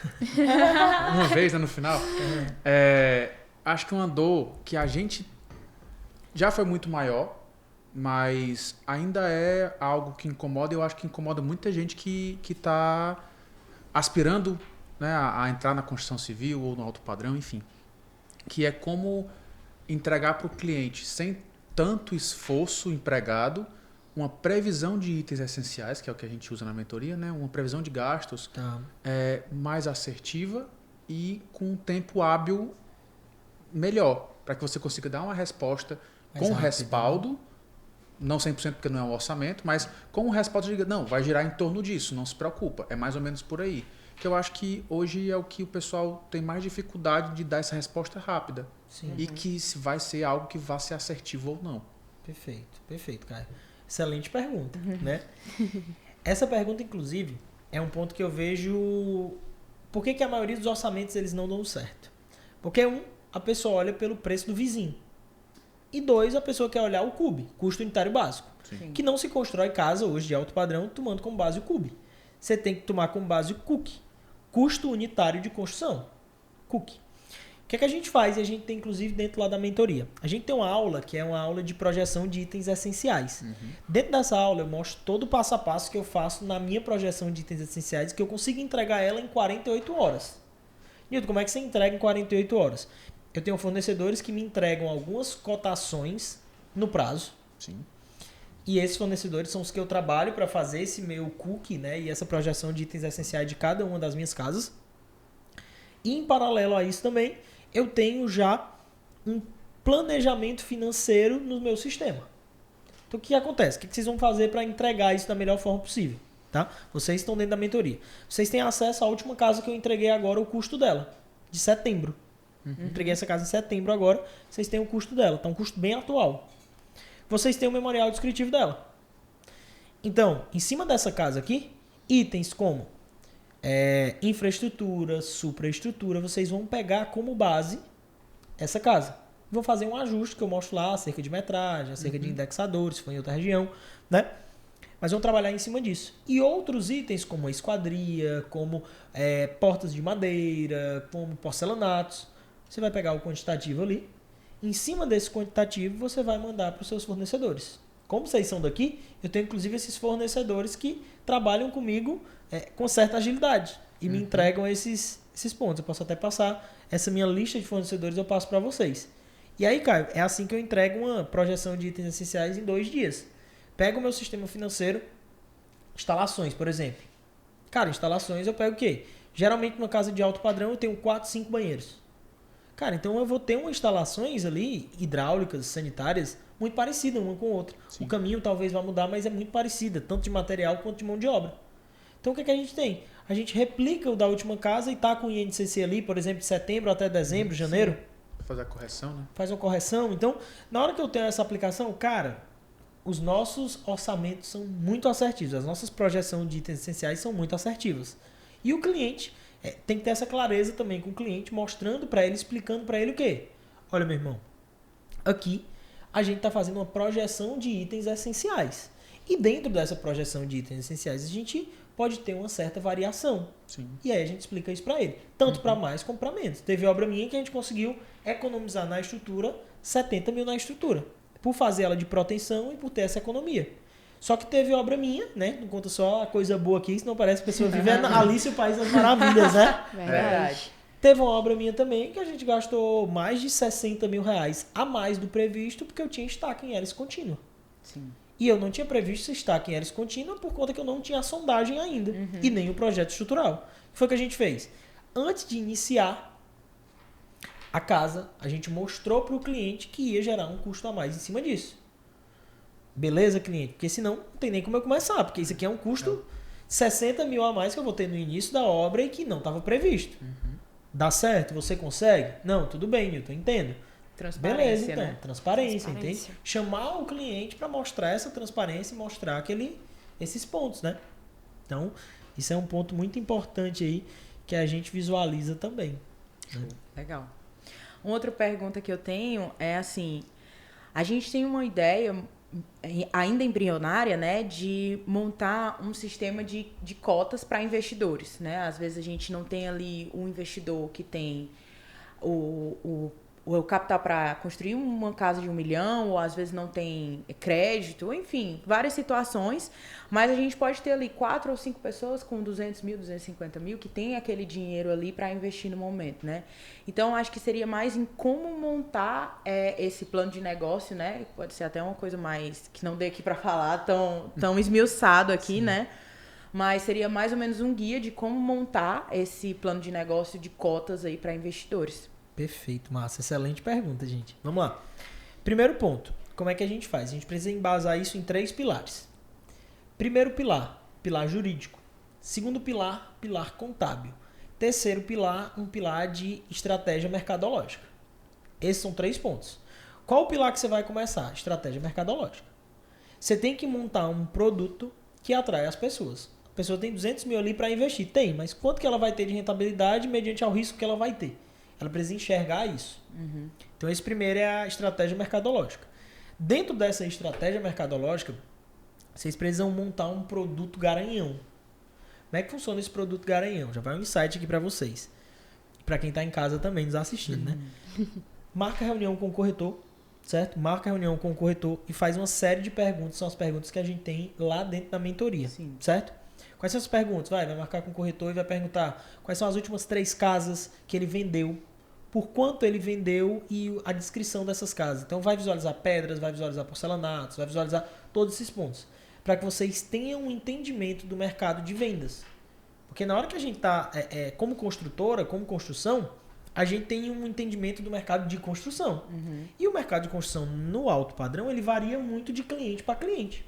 uma vez, né, no final. Acho que uma dor que a gente já foi muito maior, mas ainda é algo que incomoda, e eu acho que incomoda muita gente que está aspirando, né, a entrar na construção civil ou no alto padrão, enfim. Que é como entregar para o cliente, sem tanto esforço empregado, uma previsão de itens essenciais, que é o que a gente usa na mentoria, né, uma previsão de gastos mais assertiva e com um tempo hábil melhor, para que você consiga dar uma resposta mais com rápido, respaldo, né? Não 100% porque não é um orçamento, mas com um respaldo de não, vai girar em torno disso, não se preocupa, é mais ou menos por aí. Que eu acho que hoje é o que o pessoal tem mais dificuldade de dar essa resposta rápida. Sim. E que vai ser algo que vai ser assertivo ou não. Perfeito, Caio. Excelente pergunta, né? Essa pergunta, inclusive, é um ponto que eu vejo... Por que a maioria dos orçamentos eles não dão certo? Porque a pessoa olha pelo preço do vizinho. E 2, a pessoa quer olhar o CUB, custo unitário básico. Sim. Que não se constrói casa hoje de alto padrão tomando como base o CUB. Você tem que tomar como base o CUC, custo unitário de construção. CUC. O que a gente faz? E a gente tem, inclusive, dentro lá da mentoria. A gente tem uma aula que é uma aula de projeção de itens essenciais. Dentro dessa aula, eu mostro todo o passo a passo que eu faço na minha projeção de itens essenciais, que eu consigo entregar ela em 48 horas. Nilton, como é que você entrega em 48 horas? Eu tenho fornecedores que me entregam algumas cotações no prazo. Sim. E esses fornecedores são os que eu trabalho para fazer esse meu cookie, né, e essa projeção de itens essenciais de cada uma das minhas casas. E em paralelo a isso também, eu tenho já um planejamento financeiro no meu sistema. Então o que acontece? O que vocês vão fazer para entregar isso da melhor forma possível? Tá? Vocês estão dentro da mentoria. Vocês têm acesso à última casa que eu entreguei agora, o custo dela, de setembro. Entreguei essa casa em setembro agora, vocês têm o custo dela. Tá um custo bem atual. Vocês têm o memorial descritivo dela. Então, em cima dessa casa aqui, itens como infraestrutura, supraestrutura, vocês vão pegar como base essa casa. vou fazer um ajuste que eu mostro lá, acerca de metragem, acerca de indexadores, se for em outra região, né? Mas vão trabalhar em cima disso. E outros itens, como a esquadria, como portas de madeira, como porcelanatos, você vai pegar o quantitativo ali. Em cima desse quantitativo, você vai mandar para os seus fornecedores. Como vocês são daqui, eu tenho inclusive esses fornecedores que trabalham comigo com certa agilidade e me entregam esses pontos. Eu posso até passar essa minha lista de fornecedores, eu passo para vocês. E aí, Caio, é assim que eu entrego uma projeção de itens essenciais em 2 dias. Pego o meu sistema financeiro, instalações, por exemplo. Cara, instalações eu pego o quê? Geralmente numa casa de alto padrão eu tenho 4, 5 banheiros. Cara, então eu vou ter umas instalações ali, hidráulicas, sanitárias, muito parecidas uma com a outra. Sim. O caminho talvez vá mudar, mas é muito parecida, tanto de material quanto de mão de obra. Então o que a gente tem? A gente replica o da última casa e tá com o INCC ali, por exemplo, de setembro até dezembro, janeiro. Fazer a correção, né? Faz uma correção. Então, na hora que eu tenho essa aplicação, cara, os nossos orçamentos são muito assertivos. As nossas projeções de itens essenciais são muito assertivas. E o cliente tem que ter essa clareza também com o cliente, mostrando para ele, explicando para ele o quê? Olha, meu irmão, aqui a gente está fazendo uma projeção de itens essenciais. E dentro dessa projeção de itens essenciais, a gente pode ter uma certa variação. Sim. E aí a gente explica isso para ele. Tanto para mais como para menos. Teve obra minha que a gente conseguiu economizar na estrutura 70 mil na estrutura. Por fazer ela de proteção e por ter essa economia. Só que teve obra minha, né? Não conta só a coisa boa aqui, senão parece que a pessoa vive Alice e o País das Maravilhas, né? Verdade. Teve uma obra minha também que a gente gastou mais de 60 mil reais a mais do previsto porque eu tinha estaque em hélice contínua. Sim. E eu não tinha previsto esse estaque em hélice contínua por conta que eu não tinha a sondagem ainda. E nem o projeto estrutural. O que foi que a gente fez? Antes de iniciar a casa, a gente mostrou para o cliente que ia gerar um custo a mais em cima disso. Beleza, cliente? Porque senão não tem nem como eu começar. Porque isso aqui é um custo 60 mil a mais que eu vou ter no início da obra e que não estava previsto. Dá certo? Você consegue? Não, tudo bem, Newton, entendo. Transparência, beleza, então. né? Transparência, entende? Chamar o cliente para mostrar essa transparência e mostrar esses pontos, né? Então, isso é um ponto muito importante aí que a gente visualiza também. Né? Legal. Uma outra pergunta que eu tenho é assim, a gente tem uma ideia ainda embrionária, né, de montar um sistema de cotas para investidores, né? Às vezes a gente não tem ali um investidor que tem o capital para construir uma casa de 1 milhão, ou às vezes não tem crédito, enfim, várias situações, mas a gente pode ter ali 4 ou 5 pessoas com 200 mil, 250 mil, que tem aquele dinheiro ali para investir no momento, né? Então, acho que seria mais em como montar esse plano de negócio, né? Pode ser até uma coisa mais, que não dê aqui para falar, tão esmiuçado aqui, né? Mas seria mais ou menos um guia de como montar esse plano de negócio de cotas aí para investidores. Perfeito, massa. Excelente pergunta, gente. Vamos lá. Primeiro ponto. Como é que a gente faz? A gente precisa embasar isso em 3 pilares. Primeiro pilar, pilar jurídico. Segundo pilar, pilar contábil. Terceiro pilar, um pilar de estratégia mercadológica. Esses são 3 pontos. Qual o pilar que você vai começar? Estratégia mercadológica. Você tem que montar um produto que atrai as pessoas. A pessoa tem 200 mil ali para investir. Tem, mas quanto que ela vai ter de rentabilidade mediante ao risco que ela vai ter? Ela precisa enxergar isso. Então, esse primeiro é a estratégia mercadológica. Dentro dessa estratégia mercadológica, vocês precisam montar um produto garanhão. Como é que funciona esse produto garanhão? Já vai um insight aqui para vocês. Para quem está em casa também nos assistindo, né? Marca reunião com o corretor, certo? Marca reunião com o corretor e faz uma série de perguntas. São as perguntas que a gente tem lá dentro da mentoria, certo? Quais são as perguntas? Vai marcar com o corretor e vai perguntar quais são as últimas 3 casas que ele vendeu, por quanto ele vendeu e a descrição dessas casas. Então vai visualizar pedras, vai visualizar porcelanatos, vai visualizar todos esses pontos, para que vocês tenham um entendimento do mercado de vendas. Porque na hora que a gente está como construtora, como construção, a gente tem um entendimento do mercado de construção. E o mercado de construção no alto padrão, ele varia muito de cliente para cliente.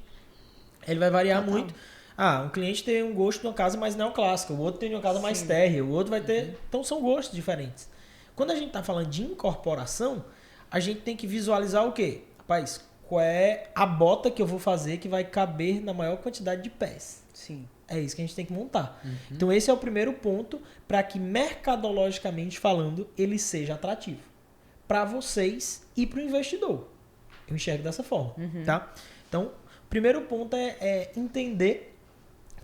Ele vai variar muito. Um cliente tem um gosto de uma casa mais neoclássica, o outro tem uma casa mais térrea, o outro vai ter... Então, são gostos diferentes. Quando a gente está falando de incorporação, a gente tem que visualizar o quê? Rapaz, qual é a bota que eu vou fazer que vai caber na maior quantidade de pés? Sim. É isso que a gente tem que montar. Então, esse é o primeiro ponto para que, mercadologicamente falando, ele seja atrativo. para vocês e para o investidor. Eu enxergo dessa forma, tá? Então, o primeiro ponto é entender,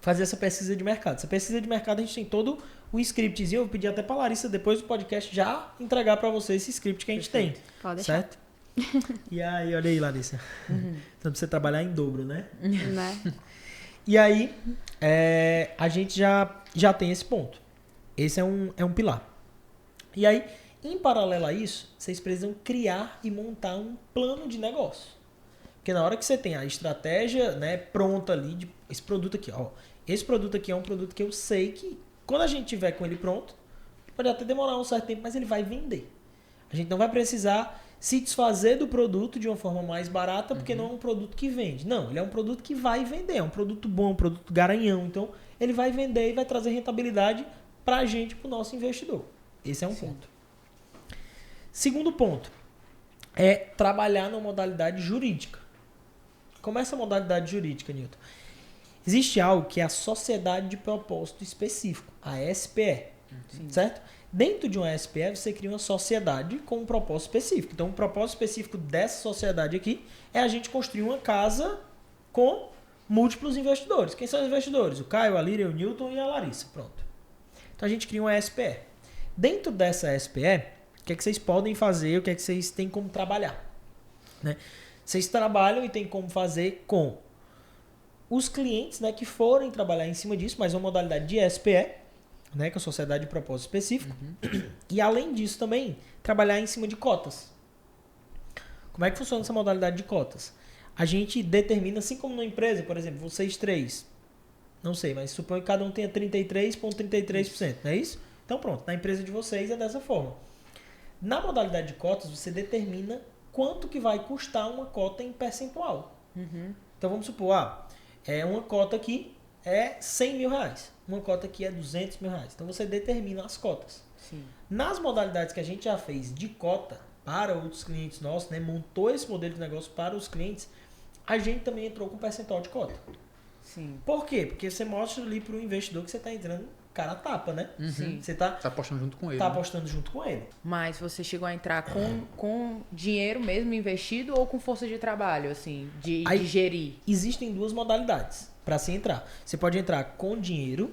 fazer essa pesquisa de mercado. Essa pesquisa de mercado a gente tem todo o scriptzinho. Eu vou pedir até para a Larissa, depois do podcast, já entregar para vocês esse script que a gente tem. Pode deixar. Certo? E aí, olha aí, Larissa. Então, pra você trabalhar em dobro, né? Né? E aí, a gente já tem esse ponto. Esse é um pilar. E aí, em paralelo a isso, vocês precisam criar e montar um plano de negócio. Porque na hora que você tem a estratégia, né, pronta ali, de esse produto aqui, ó. Esse produto aqui é um produto que eu sei que quando a gente tiver com ele pronto, pode até demorar um certo tempo, mas ele vai vender. A gente não vai precisar se desfazer do produto de uma forma mais barata, porque não é um produto que vende. Não, ele é um produto que vai vender, é um produto bom, um produto garanhão. Então, ele vai vender e vai trazer rentabilidade para a gente, para o nosso investidor. Esse é um ponto. Segundo ponto é trabalhar na modalidade jurídica. Como é essa modalidade jurídica, Nilton? Existe algo que é a Sociedade de Propósito Específico, a SPE, certo? Dentro de uma SPE, você cria uma sociedade com um propósito específico. Então, o propósito específico dessa sociedade aqui é a gente construir uma casa com múltiplos investidores. Quem são os investidores? O Caio, a Líria, o Nilton e a Larissa. Pronto. Então, a gente cria uma SPE. Dentro dessa SPE, o que é que vocês podem fazer? O que é que vocês têm como trabalhar? Né? Vocês trabalham e têm como fazer com os clientes, né, que forem trabalhar em cima disso, mas uma modalidade de SPE, né, que é a Sociedade de Propósito Específico. E além disso também, trabalhar em cima de cotas. Como é que funciona essa modalidade de cotas? A gente determina, assim como numa empresa, por exemplo, vocês três, não sei, mas suponho que cada um tenha 33,33%, não é isso? Então pronto, na empresa de vocês é dessa forma. Na modalidade de cotas, você determina quanto que vai custar uma cota em percentual. Então vamos supor, uma cota aqui é 100 mil reais. Uma cota aqui é 200 mil reais. Então você determina as cotas. Sim. Nas modalidades que a gente já fez de cota para outros clientes nossos, né, montou esse modelo de negócio para os clientes, a gente também entrou com percentual de cota. Sim. Por quê? Porque você mostra ali para o investidor que você está entrando cara a tapa, né? Sim. Você está apostando junto com ele. Tá né? apostando junto com ele. Mas você chegou a entrar com dinheiro mesmo investido ou com força de trabalho, assim, de gerir? Existem duas modalidades para se entrar. Você pode entrar com dinheiro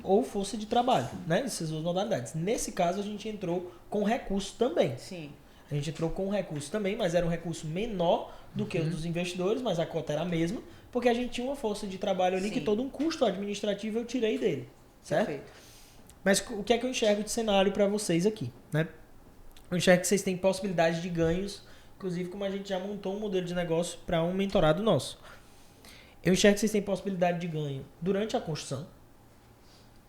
ou força de trabalho, né? Essas duas modalidades. Nesse caso, a gente entrou com recurso também. Sim. A gente entrou com recurso também, mas era um recurso menor do que os dos investidores, mas a cota era a mesma, porque a gente tinha uma força de trabalho ali que todo um custo administrativo eu tirei dele, certo? Perfeito. Mas o que é que eu enxergo de cenário para vocês aqui, né? Eu enxergo que vocês têm possibilidade de ganhos, inclusive como a gente já montou um modelo de negócio para um mentorado nosso. Eu enxergo que vocês têm possibilidade de ganho durante a construção.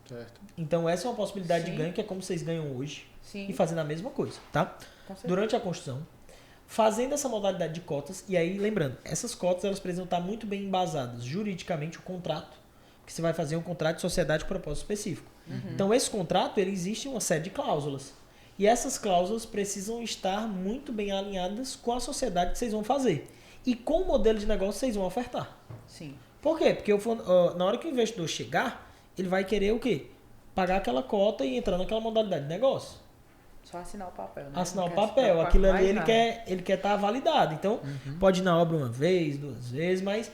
Certo. Então essa é uma possibilidade de ganho que é como vocês ganham hoje. Sim. E fazendo a mesma coisa, tá? Com certeza. Durante a construção, fazendo essa modalidade de cotas, e aí lembrando, essas cotas elas precisam estar muito bem embasadas juridicamente, o contrato, que você vai fazer um contrato de sociedade com propósito específico. Então esse contrato, ele existe uma série de cláusulas. E essas cláusulas precisam estar muito bem alinhadas com a sociedade que vocês vão fazer. E com o modelo de negócio que vocês vão ofertar. Sim. Por quê? Porque na hora que o investidor chegar, ele vai querer o quê? Pagar aquela cota e entrar naquela modalidade de negócio. Só assinar o papel, né? Assinar o Não quer se papel. preocupar Aquilo com ali mais ele nada. quer estar validado. Então, pode ir na obra uma vez, duas vezes, mas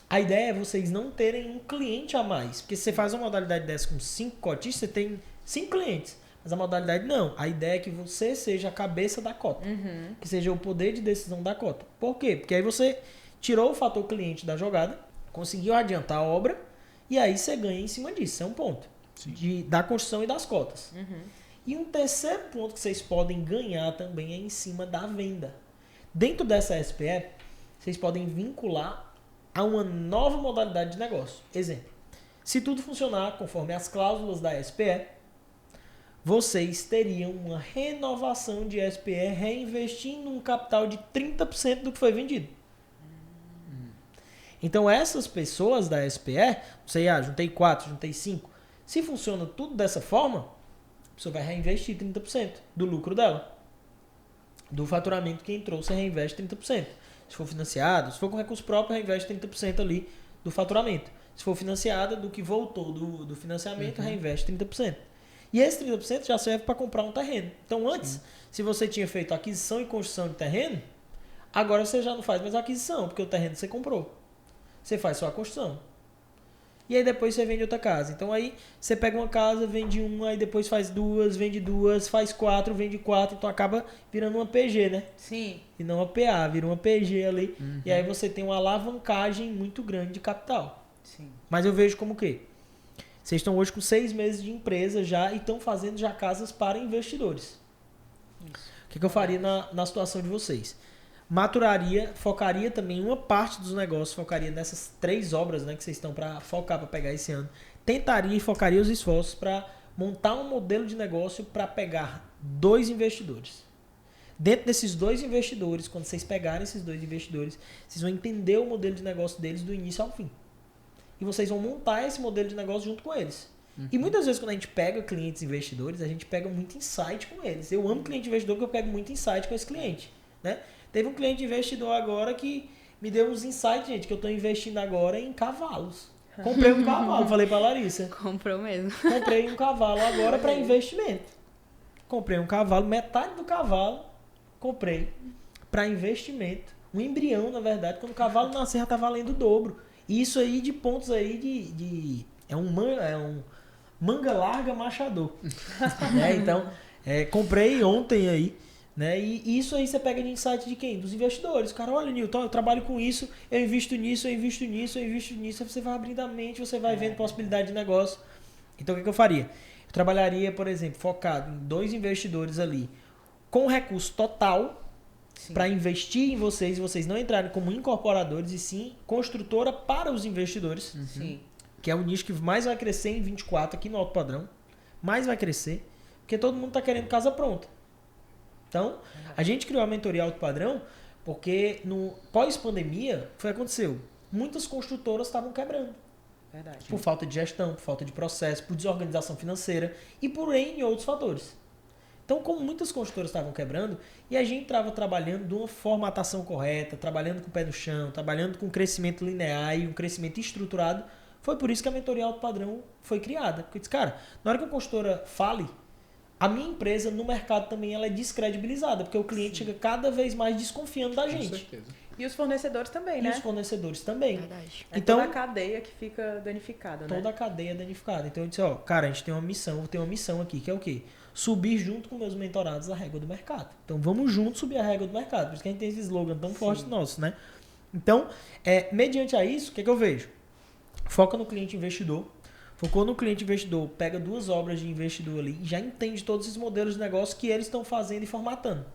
a ideia é vocês não terem um cliente a mais. Porque se você faz uma modalidade dessa com 5 cotistas, você tem 5 clientes. Mas a modalidade não. A ideia é que você seja a cabeça da cota. Que seja o poder de decisão da cota. Por quê? Porque aí você tirou o fator cliente da jogada, conseguiu adiantar a obra, e aí você ganha em cima disso. Isso é um ponto. Da construção e das cotas. E um terceiro ponto que vocês podem ganhar também é em cima da venda. Dentro dessa SPE, vocês podem vincular a uma nova modalidade de negócio. Exemplo, se tudo funcionar conforme as cláusulas da SPE, vocês teriam uma renovação de SPE reinvestindo um capital de 30% do que foi vendido. Então essas pessoas da SPE, você juntei 4, juntei 5, se funciona tudo dessa forma, a pessoa vai reinvestir 30% do lucro dela. Do faturamento que entrou, você reinveste 30%. Se for financiado, se for com recurso próprio, reinveste 30% ali do faturamento. Se for financiada, do que voltou do financiamento, reinveste 30%. E esse 30% já serve para comprar um terreno. Então antes, se você tinha feito aquisição e construção de terreno, agora você já não faz mais aquisição, porque o terreno você comprou. Você faz só a construção. E aí depois você vende outra casa. Então aí você pega uma casa, vende uma, aí depois faz duas, vende duas, faz 4, vende 4. Então acaba virando uma PG, né? Sim. E não uma PA, vira uma PG ali. E aí você tem uma alavancagem muito grande de capital. Sim. Mas eu vejo como o quê? Vocês estão hoje com 6 meses de empresa já e estão fazendo já casas para investidores. Isso. O que eu faria na situação de vocês? Maturaria, focaria também uma parte dos negócios, focaria nessas 3 obras, né, que vocês estão para focar para pegar esse ano. Tentaria e focaria os esforços para montar um modelo de negócio para pegar 2 investidores. Dentro desses 2 investidores, quando vocês pegarem esses 2 investidores, vocês vão entender o modelo de negócio deles do início ao fim. E vocês vão montar esse modelo de negócio junto com eles. E muitas vezes quando a gente pega clientes investidores, a gente pega muito insight com eles. Eu amo cliente investidor porque eu pego muito insight com esse cliente, né? Teve um cliente investidor agora que me deu uns insights, gente, que eu estou investindo agora em cavalos. Comprei um cavalo, falei para Larissa. Comprou mesmo. Comprei um cavalo agora para investimento. Comprei um cavalo, metade do cavalo comprei para investimento. Um embrião, na verdade, quando o cavalo nascer já tá valendo o dobro. Isso aí de pontos aí é um manga larga machador. Né? Então, comprei ontem aí. Né? E isso aí você pega de insight de quem? Dos investidores. O cara, olha, Nilton, eu trabalho com isso, eu invisto nisso, eu invisto nisso, eu invisto nisso. Aí você vai abrindo a mente, você vai vendo possibilidade de negócio. Então, o que eu faria? Eu trabalharia, por exemplo, focado em 2 investidores ali, com recurso total, para investir em vocês e vocês não entrarem como incorporadores, e sim construtora para os investidores. Sim. Que é o nicho que mais vai crescer em 24 aqui no Alto Padrão. Mais vai crescer, porque todo mundo está querendo casa pronta. Então, a gente criou a mentoria Alto Padrão porque no pós-pandemia, foi o que aconteceu. Muitas construtoras estavam quebrando. Verdade. Por falta de gestão, por falta de processo, por desorganização financeira e por N outros fatores. Então, como muitas construtoras estavam quebrando, e a gente estava trabalhando de uma formatação correta, trabalhando com o pé no chão, trabalhando com crescimento linear e um crescimento estruturado, foi por isso que a mentoria Alto Padrão foi criada. Porque eu disse, cara, na hora que a construtora fale, a minha empresa no mercado também ela é descredibilizada, porque o cliente chega cada vez mais desconfiando da gente. Com certeza. E os fornecedores também, E né? os fornecedores também. Verdade. Então, toda a cadeia que fica danificada, né? toda a cadeia danificada. Então eu disse, ó, cara, a gente tem uma missão, eu tenho uma missão aqui, que é o quê? Subir junto com meus mentorados a régua do mercado. Então vamos juntos subir a régua do mercado. Por isso que a gente tem esse slogan tão forte nosso, né? Então, mediante a isso, o que eu vejo? Foca no cliente investidor. Focou no cliente investidor, pega 2 obras de investidor ali e já entende todos esses modelos de negócio que eles estão fazendo e formatando.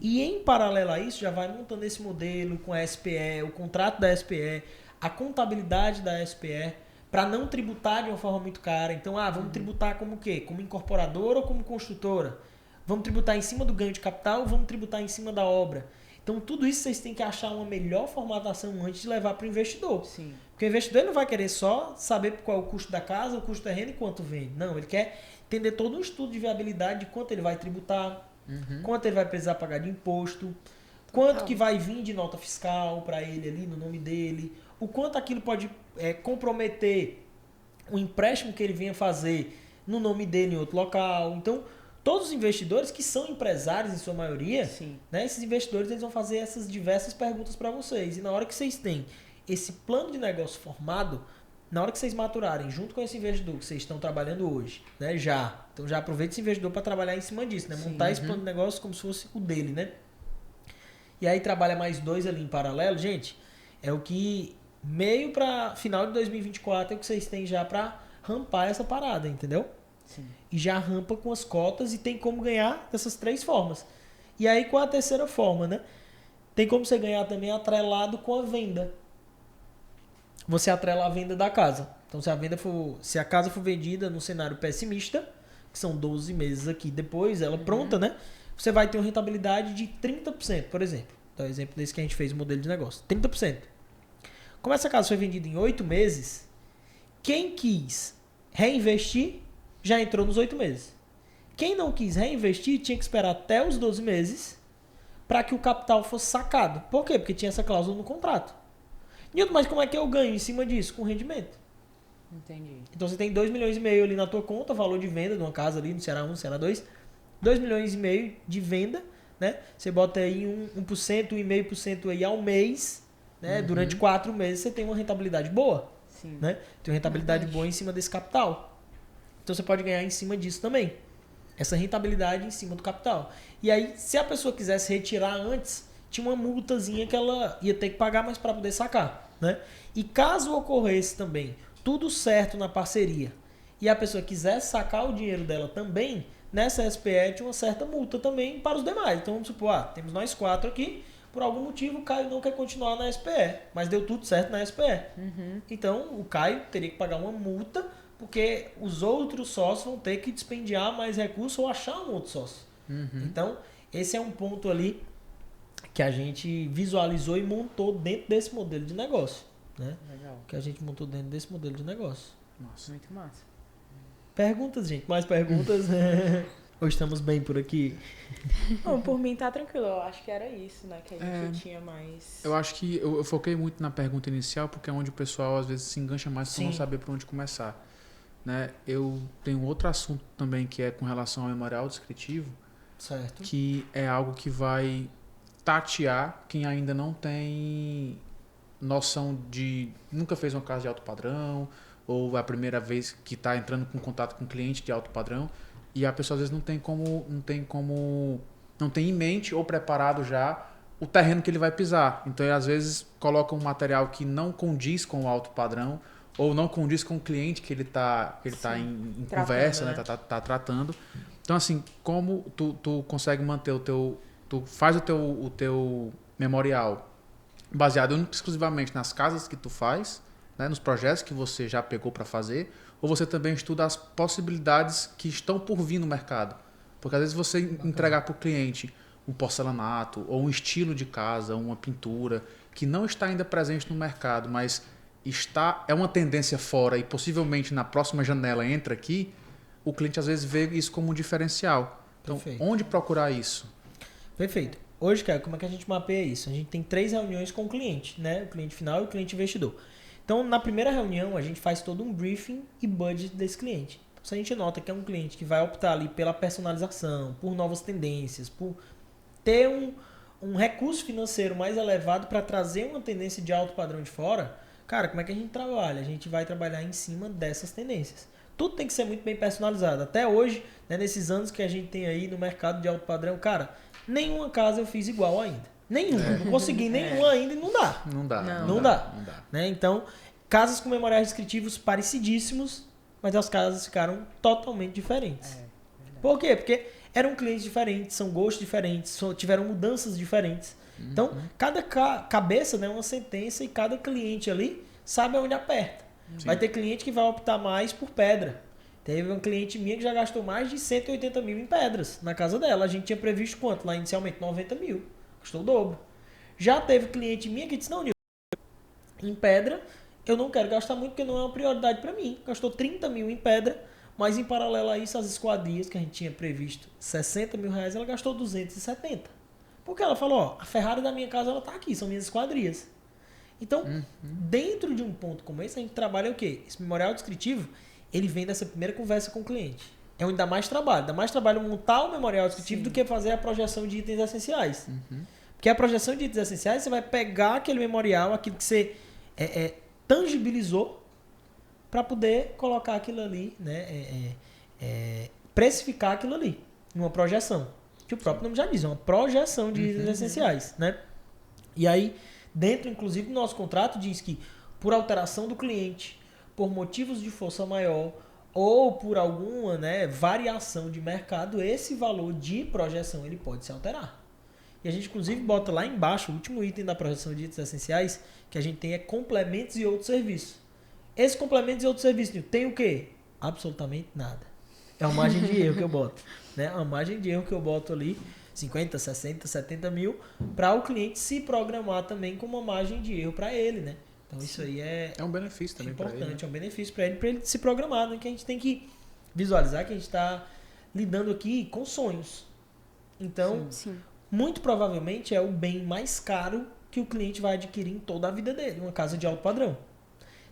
E em paralelo a isso, já vai montando esse modelo com a SPE, o contrato da SPE, a contabilidade da SPE, para não tributar de uma forma muito cara. Então, vamos tributar como o quê? Como incorporadora ou como construtora? Vamos tributar em cima do ganho de capital ou vamos tributar em cima da obra? Então, tudo isso vocês têm que achar uma melhor formatação antes de levar para o investidor. Sim. Porque o investidor ele não vai querer só saber qual é o custo da casa, o custo do terreno e quanto vende. Não, ele quer entender todo um estudo de viabilidade de quanto ele vai tributar, quanto ele vai precisar pagar de imposto, quanto que vai vir de nota fiscal para ele ali no nome dele, o quanto aquilo pode comprometer o empréstimo que ele venha fazer no nome dele em outro local. Então, todos os investidores que são empresários, em sua maioria, né, esses investidores eles vão fazer essas diversas perguntas para vocês. E na hora que vocês têm esse plano de negócio formado, na hora que vocês maturarem, junto com esse investidor que vocês estão trabalhando hoje, né, então já aproveita esse investidor para trabalhar em cima disso, né, montar esse plano de negócio como se fosse o dele, né? E aí trabalha mais 2 ali em paralelo, gente, é o que meio para final de 2024 é o que vocês têm já para rampar essa parada, entendeu? Sim. E já rampa com as cotas e tem como ganhar dessas 3 formas. E aí com a terceira forma, né? Tem como você ganhar também atrelado com a venda. Você atrela a venda da casa. Então se a casa for vendida num cenário pessimista, que são 12 meses aqui depois, ela pronta, né? Você vai ter uma rentabilidade de 30%, por exemplo. Então, exemplo desse que a gente fez o modelo de negócio. 30%. Como essa casa foi vendida em 8 meses, quem quis reinvestir já entrou nos 8 meses. Quem não quis reinvestir tinha que esperar até os 12 meses para que o capital fosse sacado. Por quê? Porque tinha essa cláusula no contrato. Nilton, mas como é que eu ganho em cima disso? Com rendimento. Entendi. Então você tem 2,5 milhões ali na tua conta, valor de venda de uma casa ali no Ceará 1, Ceará 2, 2,5 milhões de venda, né? Você bota aí 1%, 1,5% aí ao mês, né? Durante 4 meses você tem uma rentabilidade boa, Sim. né? Tem uma rentabilidade boa em cima desse capital. Então você pode ganhar em cima disso também. Essa rentabilidade em cima do capital. E aí, se a pessoa quisesse retirar antes, tinha uma multazinha que ela ia ter que pagar, mas para poder sacar, né? E caso ocorresse também tudo certo na parceria e a pessoa quisesse sacar o dinheiro dela também, nessa SPE tinha uma certa multa também para os demais. Então vamos supor, temos nós 4 aqui, por algum motivo o Caio não quer continuar na SPE, mas deu tudo certo na SPE. Então o Caio teria que pagar uma multa, porque os outros sócios vão ter que dispendiar mais recursos ou achar um outro sócio. Então esse é um ponto ali que a gente visualizou e montou dentro desse modelo de negócio. Né? Legal. Que a gente montou dentro desse modelo de negócio. Nossa. Muito massa. Perguntas, gente? Mais perguntas? Ou estamos bem por aqui? Bom, por mim tá tranquilo. Eu acho que era isso, né? Que a gente tinha mais... Eu acho que eu foquei muito na pergunta inicial, porque é onde o pessoal às vezes se engancha mais por não saber por onde começar. Né? Eu tenho outro assunto também que é com relação ao memorial descritivo, Certo. que é algo que vai tatear quem ainda não tem noção de... Nunca fez uma casa de alto padrão, ou é a primeira vez que está entrando com contato com um cliente de alto padrão, e a pessoa às vezes não tem em mente ou preparado já o terreno que ele vai pisar. Então ele às vezes coloca um material que não condiz com o alto padrão, ou não condiz com o cliente que ele tá em conversa, né? Tá tratando. Então assim, como tu consegue manter tu faz o teu memorial baseado exclusivamente nas casas que tu faz, né, nos projetos que você já pegou para fazer, ou você também estuda as possibilidades que estão por vir no mercado? Porque às vezes você entregar para o cliente um porcelanato, ou um estilo de casa, uma pintura, que não está ainda presente no mercado, mas é uma tendência fora e possivelmente na próxima janela entra aqui, o cliente às vezes vê isso como um diferencial. Então, onde procurar isso? Perfeito. Hoje, cara, como é que a gente mapeia isso? A gente tem 3 reuniões com o cliente, né? O cliente final e o cliente investidor. Então, na primeira reunião, a gente faz todo um briefing e budget desse cliente. Então, se a gente nota que é um cliente que vai optar ali pela personalização, por novas tendências, por ter um recurso financeiro mais elevado para trazer uma tendência de alto padrão de fora, cara, como é que a gente trabalha? A gente vai trabalhar em cima dessas tendências. Tudo tem que ser muito bem personalizado. Até hoje, né, nesses anos que a gente tem aí no mercado de alto padrão, cara, nenhuma casa eu fiz igual ainda. Nenhuma. Não consegui nenhuma ainda e não dá. Não dá. Né? Então, casas com memoriais descritivos parecidíssimos, mas as casas ficaram totalmente diferentes. Por quê? Porque eram clientes diferentes, são gostos diferentes, tiveram mudanças diferentes. Então, cada cabeça, né, é uma sentença e cada cliente ali sabe aonde aperta. Sim. Vai ter cliente que vai optar mais por pedra. Teve um cliente minha que já gastou mais de 180 mil em pedras na casa dela. A gente tinha previsto quanto? Lá inicialmente 90 mil. Custou o dobro. Já teve cliente minha que disse, não, Nil, em pedra eu não quero gastar muito porque não é uma prioridade para mim. Gastou 30 mil em pedra, mas em paralelo a isso, as esquadrias que a gente tinha previsto 60 mil reais, ela gastou 270. Porque ela falou, ó, a Ferrari da minha casa ela tá aqui, são minhas esquadrias. Então, dentro de um ponto como esse, a gente trabalha o quê? Esse memorial descritivo, ele vem dessa primeira conversa com o cliente. É onde dá mais trabalho. Dá mais trabalho montar o memorial descritivo do que fazer a projeção de itens essenciais. Porque a projeção de itens essenciais, você vai pegar aquele memorial, aquilo que você tangibilizou, para poder colocar aquilo ali, né? Precificar aquilo ali, numa projeção. Que o próprio nome já diz, é uma projeção de itens essenciais, né? E aí, dentro, inclusive, do nosso contrato, diz que por alteração do cliente, por motivos de força maior ou por alguma, né, variação de mercado, esse valor de projeção ele pode se alterar. E a gente, inclusive, bota lá embaixo, o último item da projeção de itens essenciais, que a gente tem é complementos e outros serviços. Esses complementos e outros serviços, tem o quê? Absolutamente nada. É uma margem de erro que eu boto. Né? Uma margem de erro que eu boto ali, 50, 60, 70 mil, para o cliente se programar também com uma margem de erro para ele, né? Então isso aí é um benefício também para ele. Importante, é um benefício para ele se programar, né? Que a gente tem que visualizar que a gente está lidando aqui com sonhos. Então, muito provavelmente é o bem mais caro que o cliente vai adquirir em toda a vida dele, uma casa de alto padrão.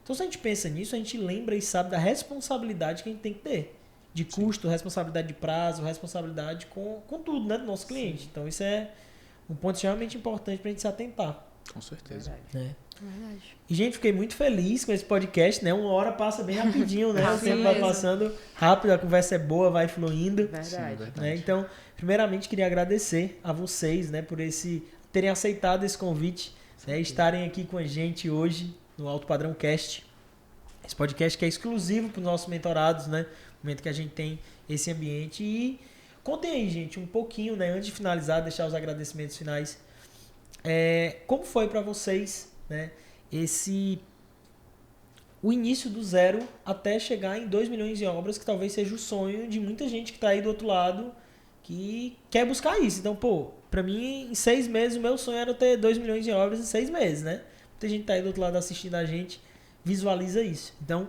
Então, se a gente pensa nisso, a gente lembra e sabe da responsabilidade que a gente tem que ter. De custo, responsabilidade de prazo, responsabilidade com tudo, né, do nosso cliente. Então, isso é um ponto extremamente importante para a gente se atentar. Com certeza. Né? Verdade. E, gente, fiquei muito feliz com esse podcast, né? 1 hora passa bem rapidinho, né? O Assim tempo vai mesmo. passando rápido, a conversa é boa, vai fluindo. Verdade. Sim, verdade. Né? Então, primeiramente, queria agradecer a vocês, né, por terem aceitado esse convite, né, estarem aqui com a gente hoje no Alto Padrão Cast. Esse podcast que é exclusivo para os nossos mentorados, né? No momento que a gente tem esse ambiente. E contem aí, gente, um pouquinho, né? Antes de finalizar, deixar os agradecimentos finais. Como foi para vocês, né? O início do zero até chegar em 2 milhões em obras, que talvez seja o sonho de muita gente que está aí do outro lado, que quer buscar isso. Então, pô, pra mim, em 6 meses, o meu sonho era ter 2 milhões em obras em 6 meses, né? Muita gente tá aí do outro lado assistindo a gente, visualiza isso. Então,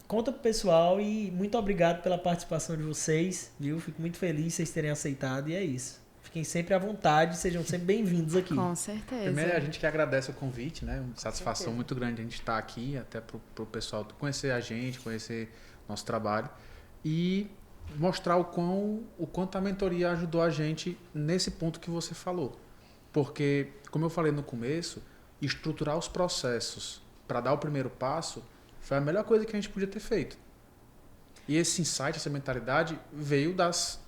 conta pro pessoal e muito obrigado pela participação de vocês, viu? Fico muito feliz de vocês terem aceitado e é isso. Fiquem sempre à vontade, sejam sempre bem-vindos aqui. Com certeza. Primeiro, a gente que agradece o convite, né? Uma satisfação muito grande a gente estar aqui, até pro pessoal conhecer a gente, conhecer nosso trabalho e mostrar o quanto a mentoria ajudou a gente nesse ponto que você falou. Porque, como eu falei no começo, estruturar os processos para dar o primeiro passo foi a melhor coisa que a gente podia ter feito. E esse insight, essa mentalidade veio das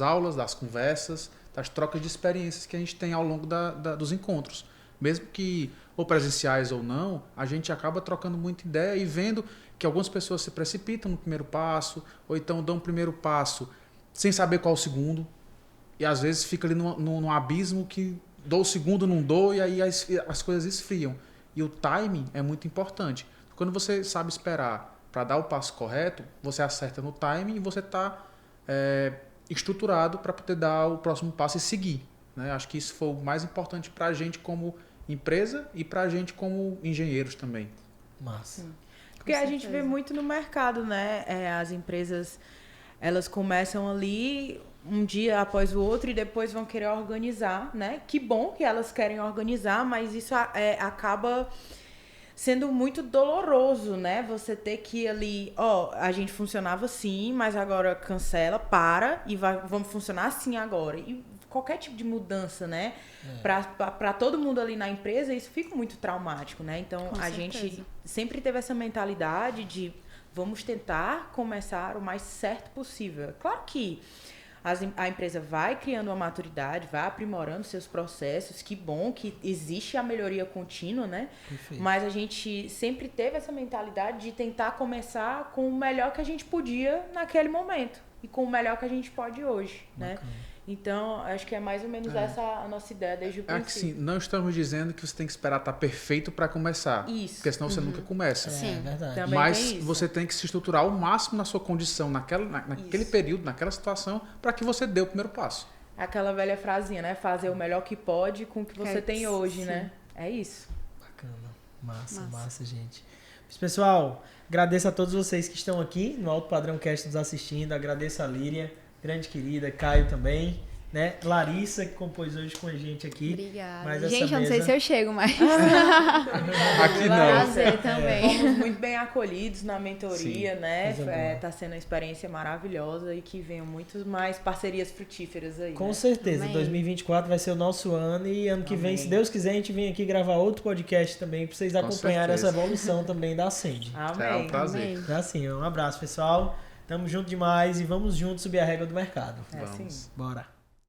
aulas, das conversas, das trocas de experiências que a gente tem ao longo dos encontros. Mesmo que ou presenciais ou não, a gente acaba trocando muita ideia e vendo que algumas pessoas se precipitam no primeiro passo, ou então dão o primeiro passo sem saber qual o segundo, e às vezes fica ali num abismo que dou o segundo, não dou, e aí as coisas esfriam. E o timing é muito importante. Quando você sabe esperar para dar o passo correto, você acerta no timing e você está estruturado para poder dar o próximo passo e seguir. Né? Acho que isso foi o mais importante para a gente como empresa e para a gente como engenheiros também. Massa. Porque a gente vê muito no mercado, né? As empresas, elas começam ali um dia após o outro e depois vão querer organizar, né? Que bom que elas querem organizar, mas isso acaba sendo muito doloroso, né? Você ter que ir ali, a gente funcionava assim, mas agora cancela, para e vamos funcionar assim agora. E qualquer tipo de mudança, né? Para todo mundo ali na empresa, isso fica muito traumático, né? Então, Com a certeza. gente sempre teve essa mentalidade de vamos tentar começar o mais certo possível. Claro que a empresa vai criando uma maturidade, vai aprimorando seus processos, que bom que existe a melhoria contínua, né? Perfeito. Mas a gente sempre teve essa mentalidade de tentar começar com o melhor que a gente podia naquele momento e com o melhor que a gente pode hoje, né? Então, acho que é mais ou menos essa a nossa ideia desde o É que princípio. sim, não estamos dizendo que você tem que esperar estar perfeito para começar. Isso. Porque senão você nunca começa. Sim. É verdade. Também Mas tem isso. você tem que se estruturar ao máximo na sua condição, naquele Isso. período, naquela situação, para que você dê o primeiro passo. Aquela velha frasinha, né? Fazer o melhor que pode com o que você tem hoje, sim. né? É isso. Bacana. Massa, gente. Mas, pessoal, agradeço a todos vocês que estão aqui no Alto Padrão Cast nos assistindo. Agradeço a Líria, grande querida, Caio também, né? Larissa, que compôs hoje com a gente aqui. Obrigada. Mas essa Gente, eu não sei mesa- se eu chego, mas Aqui não. prazer também. Fomos muito bem acolhidos na mentoria, né? coisa boa. Tá sendo uma experiência maravilhosa e que venham muitas mais parcerias frutíferas aí. Com né? certeza, Amém. 2024 vai ser o nosso ano e ano que vem, Amém. se Deus quiser, a gente vem aqui gravar outro podcast também para vocês Com acompanharem certeza. essa evolução também da Ascend. Será um Amém. prazer. Amém. Então, assim, um abraço, pessoal. Tamo junto demais e vamos juntos subir a régua do mercado. É assim. Bora.